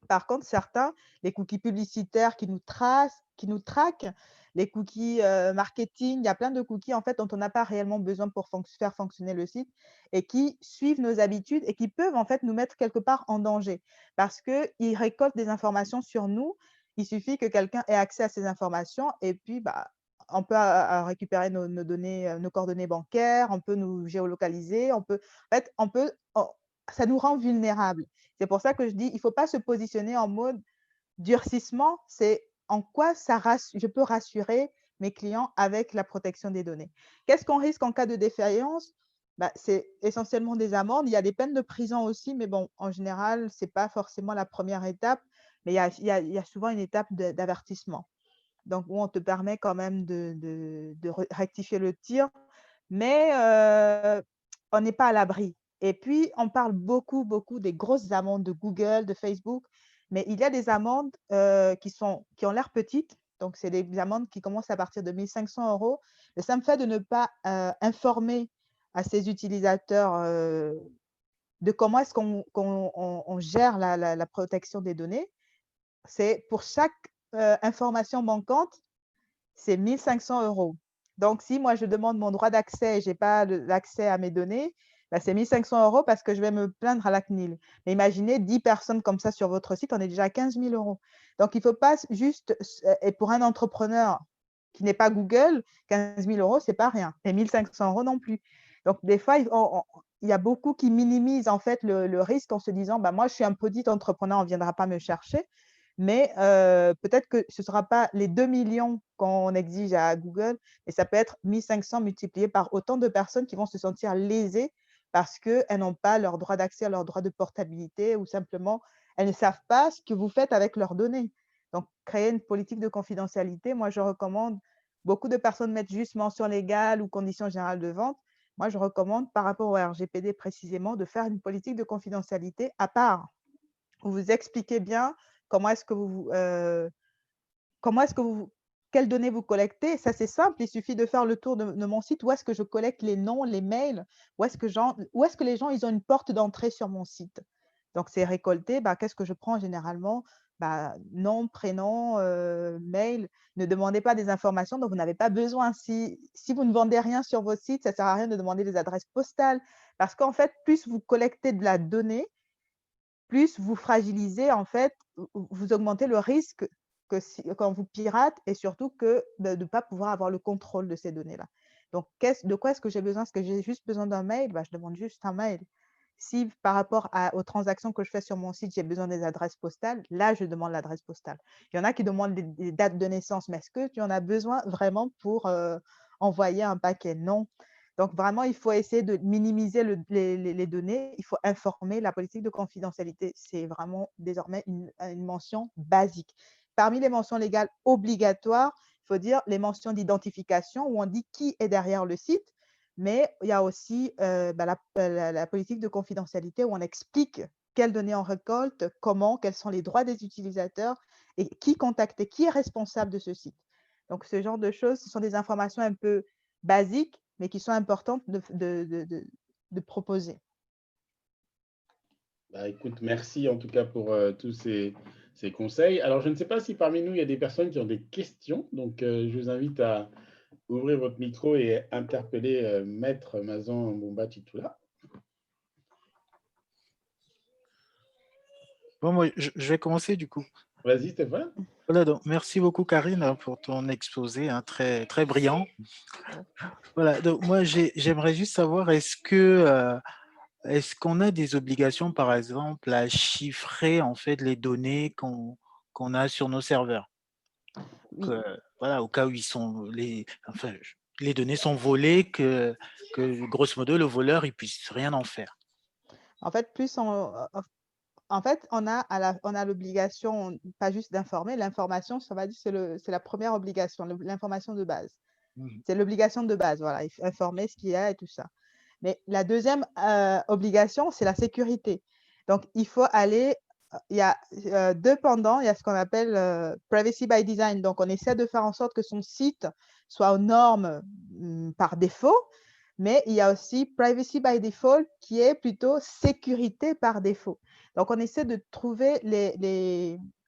Par contre, certains, les cookies publicitaires qui nous traquent, les cookies, marketing, il y a plein de cookies en fait dont on n'a pas réellement besoin pour faire fonctionner le site et qui suivent nos habitudes et qui peuvent en fait nous mettre quelque part en danger. Parce qu'ils récoltent des informations sur nous. Il suffit que quelqu'un ait accès à ces informations et puis, bah, on peut récupérer nos données, nos coordonnées bancaires, on peut nous géolocaliser, on peut ça nous rend vulnérables. C'est pour ça que je dis, il ne faut pas se positionner en mode durcissement, c'est en quoi je peux rassurer mes clients avec la protection des données. Qu'est-ce qu'on risque en cas de défaillance? Bah, c'est essentiellement des amendes. Il y a des peines de prison aussi, mais bon, en général, ce n'est pas forcément la première étape, mais il y a souvent une étape d'avertissement. Donc, où on te permet quand même de rectifier le tir, mais on n'est pas à l'abri. Et puis, on parle beaucoup, beaucoup des grosses amendes de Google, de Facebook, mais il y a des amendes qui ont l'air petites. Donc, c'est des amendes qui commencent à partir de 1 500 €. Le simple fait de ne pas informer à ses utilisateurs de comment est-ce qu'on gère la protection des données, c'est pour chaque information manquante, c'est 1 500 €. Donc si moi je demande mon droit d'accès et j'ai pas l'accès à mes données, bah, c'est 1 500 € parce que je vais me plaindre à la CNIL. Mais imaginez 10 personnes comme ça sur votre site, on est déjà à 15 000 €. Donc il faut pas juste et pour un entrepreneur qui n'est pas Google, 15 000 €, c'est pas rien et 1 500 € non plus. Donc des fois, il y a beaucoup qui minimisent en fait le risque en se disant: «Bah, moi je suis un petit entrepreneur, on ne viendra pas me chercher». Mais peut-être que ce ne sera pas les 2 millions qu'on exige à Google, mais ça peut être 1 500 multiplié par autant de personnes qui vont se sentir lésées parce qu'elles n'ont pas leur droit d'accès à leur droit de portabilité ou simplement elles ne savent pas ce que vous faites avec leurs données. Donc créer une politique de confidentialité, moi je recommande, beaucoup de personnes mettent juste mention légale ou conditions générales de vente. Moi je recommande par rapport au RGPD précisément de faire une politique de confidentialité à part, où vous expliquez bien comment est-ce que comment est-ce que vous quelles données vous collectez? Ça, c'est simple, il suffit de faire le tour de mon site. Où est-ce que je collecte les noms, les mails? Où est-ce que les gens, ils ont une porte d'entrée sur mon site? Donc c'est récolté, bah, qu'est-ce que je prends généralement? Bah, nom, prénom, mail. Ne demandez pas des informations dont vous n'avez pas besoin. Si vous ne vendez rien sur votre site, ça ne sert à rien de demander des adresses postales parce qu'en fait, plus vous collectez de la donnée, plus vous fragilisez en fait, vous augmentez le risque que quand vous pirate et surtout que de ne pas pouvoir avoir le contrôle de ces données-là. Donc de quoi est-ce que j'ai besoin? Est-ce que j'ai juste besoin d'un mail? Bah, je demande juste un mail. Si par rapport aux transactions que je fais sur mon site, j'ai besoin des adresses postales, là, je demande l'adresse postale. Il y en a qui demandent des dates de naissance, mais est-ce que tu en as besoin vraiment pour, envoyer un paquet? Non. Donc vraiment, il faut essayer de minimiser les données. Il faut informer. La politique de confidentialité, c'est vraiment désormais une mention basique. Parmi les mentions légales obligatoires, il faut dire les mentions d'identification où on dit qui est derrière le site, mais il y a aussi bah, la politique de confidentialité où on explique quelles données on récolte, comment, quels sont les droits des utilisateurs et qui contacter, qui est responsable de ce site. Donc ce genre de choses, ce sont des informations un peu basiques, mais qui sont importantes de proposer. Bah, écoute, merci en tout cas pour tous ces conseils. Alors, je ne sais pas si parmi nous, il y a des personnes qui ont des questions. Donc, je vous invite à ouvrir votre micro et interpeller Maître Mazan Mbomba Titula. Bon, moi, je vais commencer du coup. Vas-y, Stéphane. Voilà, donc merci beaucoup Karine pour ton exposé, hein, très, très brillant. Voilà, donc moi j'aimerais juste savoir est-ce qu'on a des obligations par exemple à chiffrer en fait les données qu'on a sur nos serveurs? Oui. Voilà, au cas où enfin, les données sont volées, que grosso modo, le voleur, il ne puisse rien en faire. En fait, en fait, on a l'obligation, pas juste d'informer, l'information, ça va dire, c'est la première obligation, l'information de base. Mhm. C'est l'obligation de base, voilà, informer ce qu'il y a et tout ça. Mais la deuxième obligation, c'est la sécurité. Donc, il faut aller, il y a deux pendants, il y a ce qu'on appelle privacy by design. Donc, on essaie de faire en sorte que son site soit aux normes par défaut, mais il y a aussi privacy by default qui est plutôt sécurité par défaut. Donc, on essaie de trouver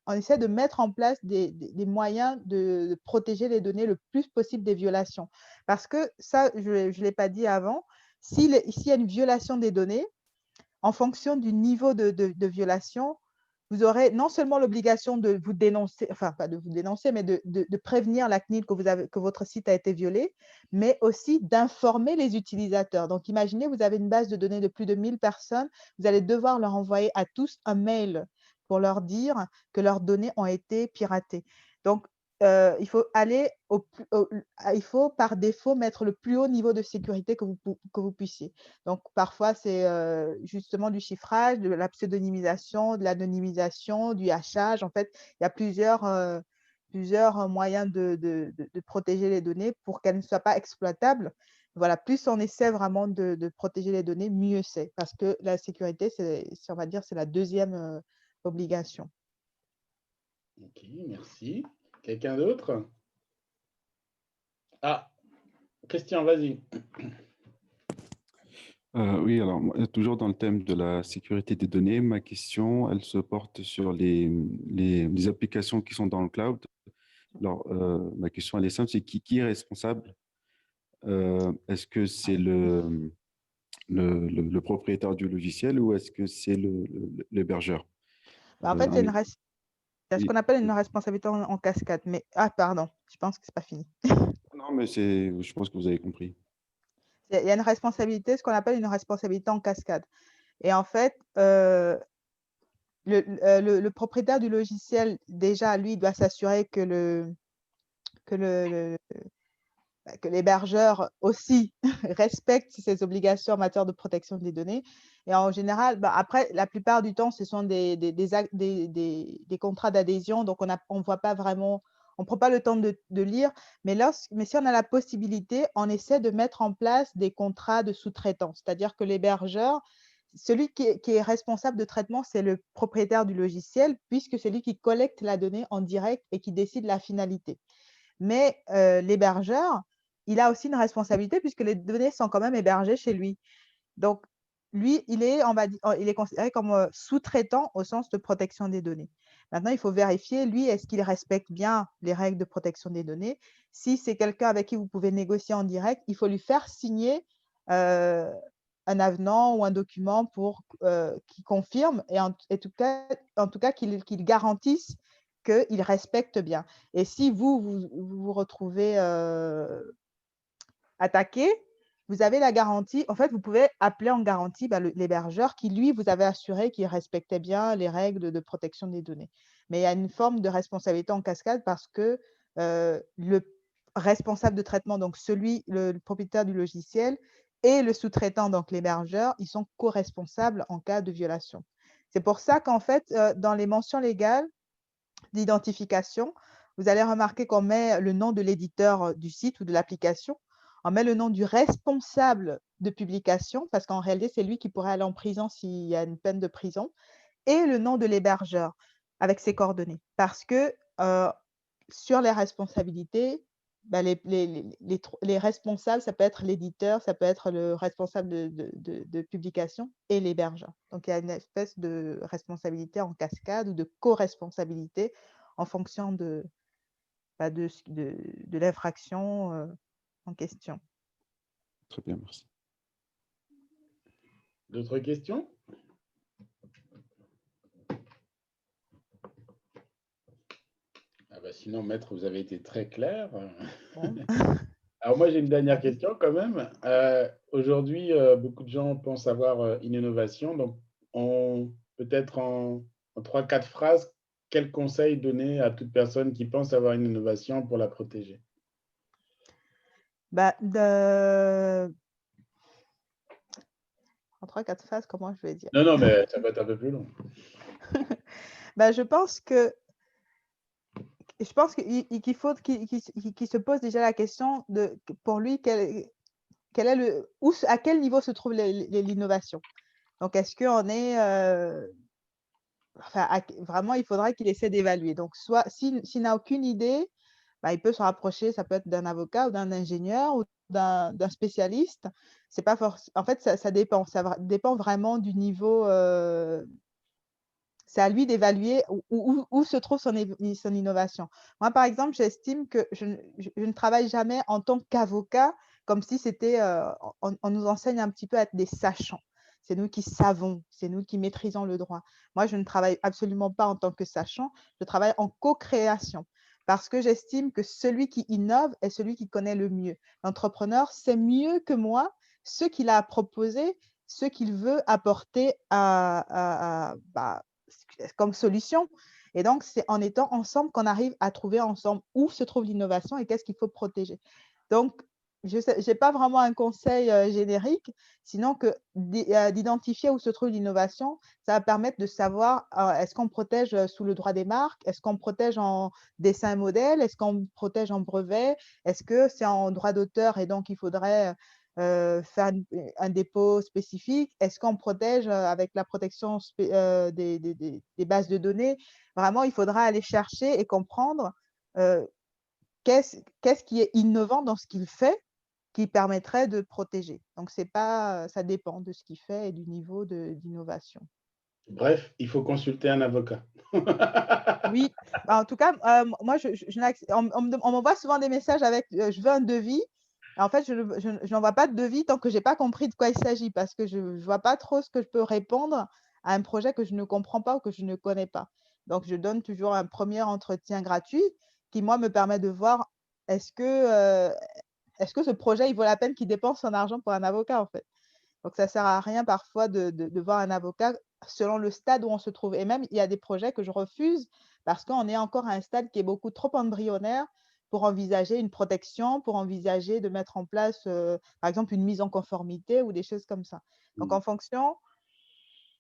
on essaie de mettre en place des moyens de protéger les données le plus possible des violations. Parce que ça, je ne l'ai pas dit avant, s'il y a une violation des données, en fonction du niveau de violation, vous aurez non seulement l'obligation de vous dénoncer, enfin pas de vous dénoncer, mais de prévenir la CNIL que votre site a été violé, mais aussi d'informer les utilisateurs. Donc imaginez, vous avez une base de données de plus de 1000 personnes, vous allez devoir leur envoyer à tous un mail pour leur dire que leurs données ont été piratées. Donc, il faut aller il faut par défaut mettre le plus haut niveau de sécurité que vous puissiez. Donc, parfois, c'est justement du chiffrage, de la pseudonymisation, de l'anonymisation, du hachage. En fait, il y a plusieurs moyens de protéger les données pour qu'elles ne soient pas exploitables. Voilà, plus on essaie vraiment de protéger les données, mieux c'est. Parce que la sécurité, on va dire, c'est la deuxième obligation. Ok, merci. Quelqu'un d'autre? Ah, Christian, vas-y. Oui, alors toujours dans le thème de la sécurité des données, ma question, elle se porte sur les applications qui sont dans le cloud. Alors, ma question, elle est simple, c'est qui est responsable? Est-ce que c'est le propriétaire du logiciel ou est-ce que c'est l'hébergeur? En fait, Un- c'est ce qu'on oui. appelle une responsabilité en cascade. Mais, pardon, je pense que ce n'est pas fini. Non, mais je pense que vous avez compris. Il y a une responsabilité, ce qu'on appelle une responsabilité en cascade. Et en fait, le propriétaire du logiciel, déjà, lui, doit s'assurer que l'hébergeur aussi respecte ses obligations en matière de protection des données. Et en général, après, la plupart du temps, ce sont des contrats d'adhésion, donc on ne voit pas vraiment, on ne prend pas le temps de lire, mais si on a la possibilité, on essaie de mettre en place des contrats de sous-traitance, c'est-à-dire que l'hébergeur, celui qui est responsable de traitement, c'est le propriétaire du logiciel, puisque c'est lui qui collecte la donnée en direct et qui décide la finalité. Mais l'hébergeur, il a aussi une responsabilité puisque les données sont quand même hébergées chez lui. Donc, lui, il est considéré comme sous-traitant au sens de protection des données. Maintenant, il faut vérifier, lui, est-ce qu'il respecte bien les règles de protection des données? Si c'est quelqu'un avec qui vous pouvez négocier en direct, il faut lui faire signer un avenant ou un document qui confirme et en tout cas qu'il garantisse qu'il respecte bien. Et si vous retrouvez attaqué, vous avez la garantie. En fait, vous pouvez appeler en garantie l'hébergeur qui, lui, vous avait assuré qu'il respectait bien les règles de protection des données. Mais il y a une forme de responsabilité en cascade parce que le responsable de traitement, donc le propriétaire du logiciel, et le sous-traitant, donc l'hébergeur, ils sont co-responsables en cas de violation. C'est pour ça qu'en fait, dans les mentions légales d'identification, vous allez remarquer qu'on met le nom de l'éditeur du site ou de l'application. On met le nom du responsable de publication, parce qu'en réalité, c'est lui qui pourrait aller en prison s'il y a une peine de prison, et le nom de l'hébergeur avec ses coordonnées. Parce que sur les responsabilités, les responsables, ça peut être l'éditeur, ça peut être le responsable de publication et l'hébergeur. Donc, il y a une espèce de responsabilité en cascade ou de co-responsabilité en fonction de l'infraction en question. Très bien, merci. D'autres questions? Sinon, maître, vous avez été très clair. Bon. Alors moi, j'ai une dernière question quand même. Aujourd'hui, beaucoup de gens pensent avoir une innovation. Donc, peut-être en 3-4 phrases, quels conseils donner à toute personne qui pense avoir une innovation pour la protéger? Bah, en 3-4 phases, comment je vais dire? Non, non, mais ça va être un peu plus long. Bah, je pense qu'il faut qu'il se pose déjà la question de pour lui, quel est à quel niveau se trouve l'innovation? Donc, est-ce qu'on est, enfin, vraiment, il faudrait qu'il essaie d'évaluer. Donc, soit s'il n'a aucune idée, bah, il peut se rapprocher, ça peut être d'un avocat ou d'un ingénieur ou d'un spécialiste. C'est pas en fait, ça dépend. Dépend vraiment du niveau. C'est à lui d'évaluer où se trouve son innovation. Moi, par exemple, j'estime que je ne travaille jamais en tant qu'avocat comme si c'était, on nous enseigne un petit peu à être des sachants. C'est nous qui savons, c'est nous qui maîtrisons le droit. Moi, je ne travaille absolument pas en tant que sachant, je travaille en co-création parce que j'estime que celui qui innove est celui qui connaît le mieux. L'entrepreneur sait mieux que moi ce qu'il a à proposer, ce qu'il veut apporter comme solution. Et donc, c'est en étant ensemble qu'on arrive à trouver ensemble où se trouve l'innovation et qu'est-ce qu'il faut protéger. Donc, je n'ai pas vraiment un conseil générique, sinon que d'identifier où se trouve l'innovation, ça va permettre de savoir est-ce qu'on protège sous le droit des marques, est-ce qu'on protège en dessin modèle, est-ce qu'on protège en brevet, est-ce que c'est en droit d'auteur et donc il faudrait faire un dépôt spécifique? Est-ce qu'on protège avec la protection des bases de données? Vraiment, il faudra aller chercher et comprendre euh, qu'est-ce qui est innovant dans ce qu'il fait qui permettrait de protéger. Donc, c'est pas, ça dépend de ce qu'il fait et du niveau d'innovation. Bref, il faut consulter un avocat. Oui, bah, en tout cas, moi, on m'envoie souvent des messages avec je veux un devis. En fait, je n'envoie pas de devis tant que je n'ai pas compris de quoi il s'agit parce que je ne vois pas trop ce que je peux répondre à un projet que je ne comprends pas ou que je ne connais pas. Donc, je donne toujours un premier entretien gratuit qui, moi, me permet de voir est-ce que, euh, est-ce que ce projet, il vaut la peine qu'il dépense son argent pour un avocat, en fait. Donc, ça ne sert à rien parfois de voir un avocat selon le stade où on se trouve. Et même, il y a des projets que je refuse parce qu'on est encore à un stade qui est beaucoup trop embryonnaire pour envisager une protection, pour envisager de mettre en place, par exemple, une mise en conformité ou des choses comme ça. Donc, en fonction,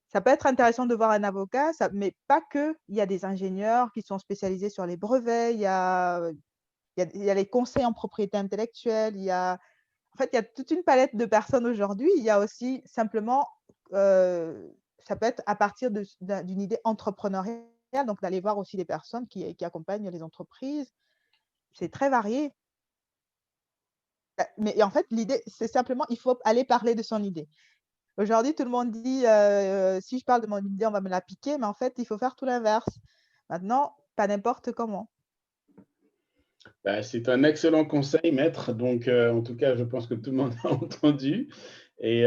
ça peut être intéressant de voir un avocat, mais pas que. Il y a des ingénieurs qui sont spécialisés sur les brevets, il y a les conseils en propriété intellectuelle, en fait, il y a toute une palette de personnes aujourd'hui. Il y a aussi simplement, ça peut être à partir d'une idée entrepreneuriale, donc d'aller voir aussi des personnes qui accompagnent les entreprises. C'est très varié. Mais en fait, l'idée, c'est simplement, il faut aller parler de son idée. Aujourd'hui, tout le monde dit, si je parle de mon idée, on va me la piquer, mais en fait, il faut faire tout l'inverse. Maintenant, pas n'importe comment. Bah, c'est un excellent conseil, maître. Donc, en tout cas, je pense que tout le monde a entendu. Et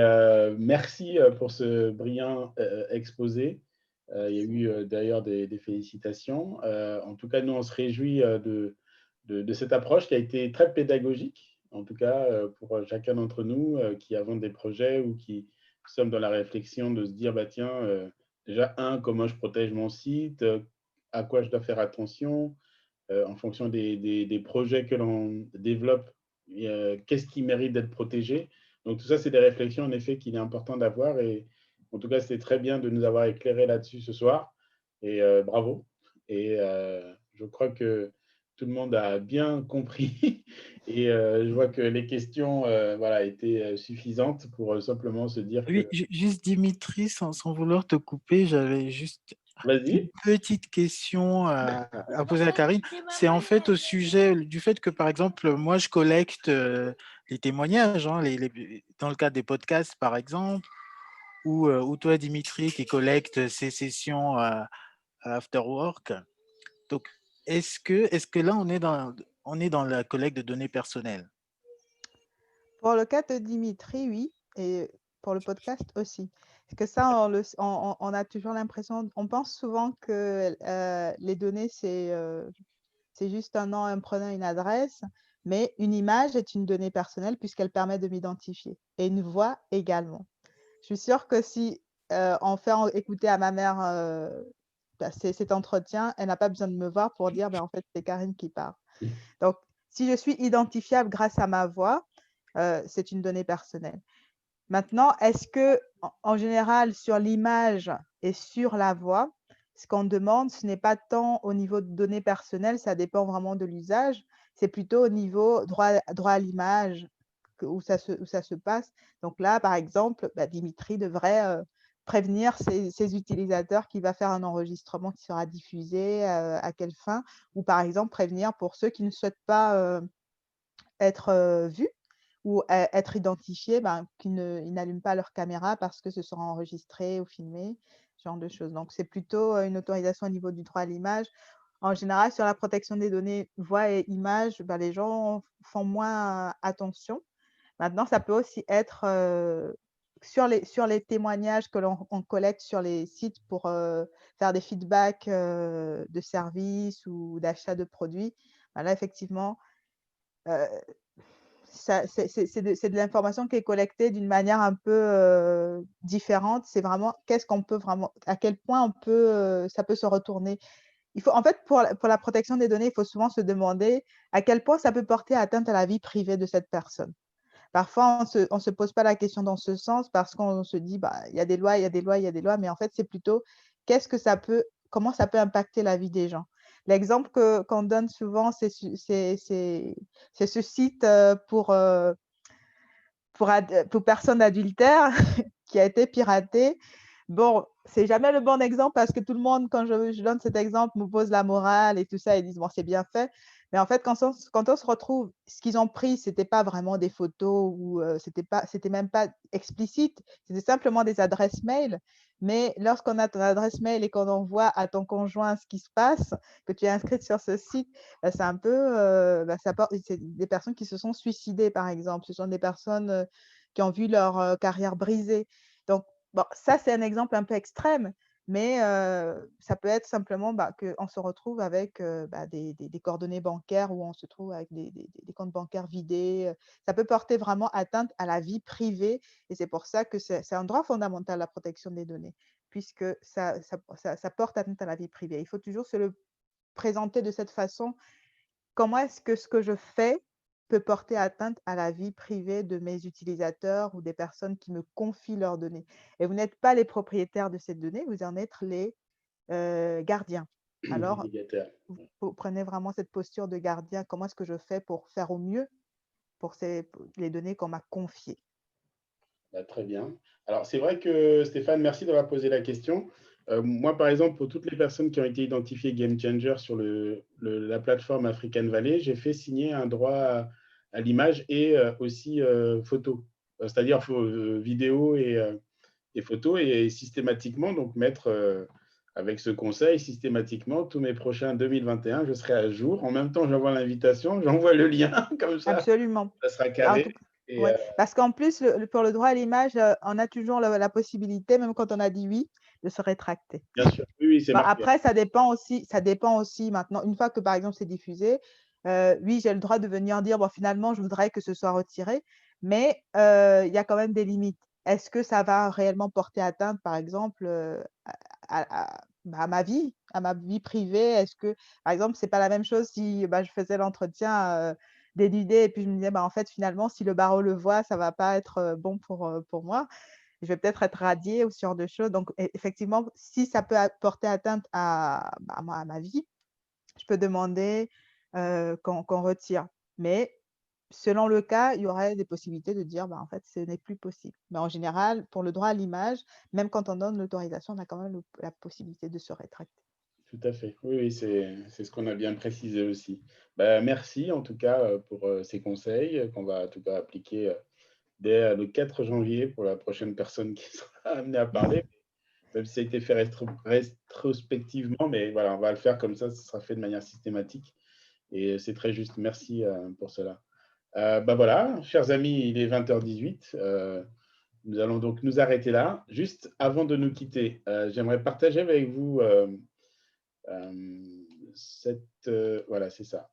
merci pour ce brillant exposé. Il y a eu d'ailleurs des félicitations. En tout cas, nous, on se réjouit de cette approche qui a été très pédagogique, en tout cas pour chacun d'entre nous qui avons des projets ou qui sommes dans la réflexion de se dire, bah, tiens, déjà, comment je protège mon site, à quoi je dois faire attention, en fonction des projets que l'on développe, qu'est-ce qui mérite d'être protégé. Donc, tout ça, c'est des réflexions, en effet, qu'il est important d'avoir. Et en tout cas, c'est très bien de nous avoir éclairé là-dessus ce soir. Et bravo. Et je crois que tout le monde a bien compris. Et je vois que les questions voilà, étaient suffisantes pour simplement se dire que… Oui, juste Dimitri, sans vouloir te couper, j'avais juste une Vas-y. petite question à poser à Karine. C'est en fait au sujet du fait que, par exemple, moi, je collecte les témoignages, hein, dans le cadre des podcasts, par exemple, ou toi, Dimitri, qui collecte ces sessions after work. Donc, est-ce que là, on est dans la collecte de données personnelles? Pour le cas de Dimitri, oui, et pour le podcast aussi. Parce que ça, on a toujours l'impression, on pense souvent que les données, c'est juste un nom, un prénom, une adresse, mais une image est une donnée personnelle puisqu'elle permet de m'identifier, et une voix également. Je suis sûre que si on fait écouter à ma mère cet entretien, elle n'a pas besoin de me voir pour dire, ben, en fait, c'est Karine qui parle. Donc, si je suis identifiable grâce à ma voix, c'est une donnée personnelle. Maintenant, est-ce que, en général, sur l'image et sur la voix, ce qu'on demande, ce n'est pas tant au niveau de données personnelles, ça dépend vraiment de l'usage, c'est plutôt au niveau droit à l'image où ça se passe. Donc là, par exemple, Dimitri devrait prévenir ses utilisateurs qu'il va faire un enregistrement qui sera diffusé, à quelle fin, ou par exemple prévenir pour ceux qui ne souhaitent pas être vus ou être identifiés, qu'ils n'allument pas leur caméra parce que ce sera enregistré ou filmé, ce genre de choses. Donc, c'est plutôt une autorisation au niveau du droit à l'image. En général, sur la protection des données voix et images, les gens font moins attention. Maintenant, ça peut aussi être sur les témoignages que l'on collecte sur les sites pour faire des feedbacks de services ou d'achat de produits. Là, effectivement, c'est de l'information qui est collectée d'une manière un peu différente. C'est vraiment qu'est-ce qu'on peut vraiment, à quel point ça peut se retourner. Il faut, en fait, pour la protection des données, il faut souvent se demander à quel point ça peut porter atteinte à la vie privée de cette personne. Parfois, on se pose pas la question dans ce sens parce qu'on se dit, il y a des lois, il y a des lois, il y a des lois, mais en fait, c'est plutôt comment ça peut impacter la vie des gens. L'exemple qu'on donne souvent, c'est ce site pour personnes adultères qui a été piraté. Bon, c'est jamais le bon exemple parce que tout le monde, quand je donne cet exemple, me pose la morale et tout ça, ils disent, bon, c'est bien fait. Mais en fait, quand on se retrouve, ce qu'ils ont pris, c'était pas vraiment des photos ou c'était même pas explicite, c'était simplement des adresses mail. Mais lorsqu'on a ton adresse mail et qu'on envoie à ton conjoint ce qui se passe, que tu es inscrite sur ce site, c'est un peu, c'est des personnes qui se sont suicidées, par exemple. Ce sont des personnes qui ont vu leur carrière brisée. Donc, bon, ça, c'est un exemple un peu extrême, mais ça peut être simplement qu'on se retrouve avec des coordonnées bancaires ou on se trouve avec des comptes bancaires vidés. Ça peut porter vraiment atteinte à la vie privée et c'est pour ça que c'est un droit fondamental, la protection des données, puisque ça porte atteinte à la vie privée. Il faut toujours se le présenter de cette façon. Comment est-ce que ce que je fais peut porter atteinte à la vie privée de mes utilisateurs ou des personnes qui me confient leurs données? Et vous n'êtes pas les propriétaires de ces données, vous en êtes les gardiens. Alors, Légataire. vous prenez vraiment cette posture de gardien. Comment est-ce que je fais pour faire au mieux pour les données qu'on m'a confiées? Très bien. Alors, c'est vrai que Stéphane, merci d'avoir posé la question. Moi, par exemple, pour toutes les personnes qui ont été identifiées Game Changer sur la plateforme African Valley, j'ai fait signer un droit à l'image et aussi photo, c'est-à-dire vidéo et photo, et systématiquement, donc mettre avec ce conseil, systématiquement, tous mes prochains 2021, je serai à jour. En même temps, j'envoie l'invitation, j'envoie le lien, comme Absolument. ça sera En carré. tout Et, ouais, parce qu'en plus, pour le droit à l'image, on a toujours la possibilité, même quand on a dit oui, de se rétracter. bien sûr, oui, c'est marqué. Après, ça dépend aussi maintenant, une fois que, par exemple, c'est diffusé, oui, j'ai le droit de venir dire: «Bon, finalement, je voudrais que ce soit retiré», mais il y a quand même des limites. Est-ce que ça va réellement porter atteinte, par exemple, à ma vie privée? Est-ce que, par exemple, c'est pas la même chose si, je faisais l'entretien, dénudée et puis je me disais: «En fait, finalement, si le barreau le voit, ça va pas être, bon pour moi». Je vais peut-être être radiée ou ce genre de choses. Donc effectivement, si ça peut porter atteinte à ma vie, je peux demander, qu'on retire. Mais selon le cas, il y aurait des possibilités de dire: «En fait, ce n'est plus possible». Mais en général, pour le droit à l'image, même quand on donne l'autorisation, on a quand même la possibilité de se rétracter. Tout à fait. Oui, oui, c'est ce qu'on a bien précisé aussi. Merci en tout cas pour ces conseils qu'on va en tout cas appliquer dès le 4 janvier pour la prochaine personne qui sera amenée à parler, même si ça a été fait rétrospectivement, mais voilà, on va le faire comme ça sera fait de manière systématique et c'est très juste. Merci pour cela. Voilà, chers amis, il est 20h18. Nous allons donc nous arrêter là. Juste avant de nous quitter, j'aimerais partager avec vous voilà, c'est ça.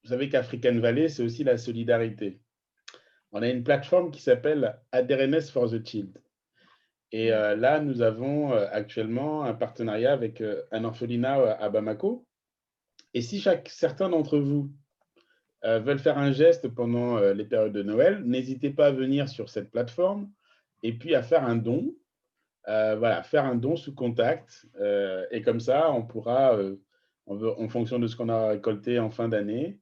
Vous savez qu'African Valley, c'est aussi la solidarité. On a une plateforme qui s'appelle Aderenes for the Child. Et là, nous avons actuellement un partenariat avec un orphelinat à Bamako. Et si certains d'entre vous veulent faire un geste pendant les périodes de Noël, n'hésitez pas à venir sur cette plateforme et puis à faire un don. Voilà, faire un don sous contact. Et comme ça, on pourra, en fonction de ce qu'on a récolté en fin d'année,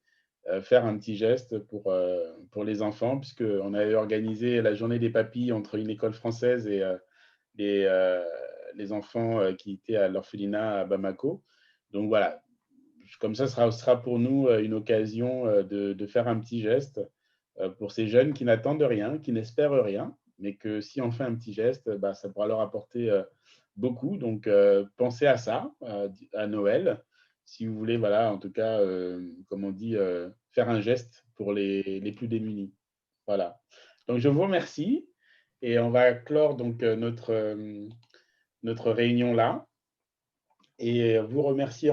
faire un petit geste pour les enfants, puisqu'on avait organisé la journée des papilles entre une école française et les enfants qui étaient à l'orphelinat à Bamako. Donc voilà, comme ça, ce sera pour nous une occasion de faire un petit geste pour ces jeunes qui n'attendent rien, qui n'espèrent rien, mais que si on fait un petit geste, bah, ça pourra leur apporter beaucoup. Donc, pensez à ça, à Noël, si vous voulez, voilà, en tout cas, comme on dit, faire un geste pour les plus démunis. Voilà. Donc, je vous remercie et on va clore donc notre réunion là et vous remercier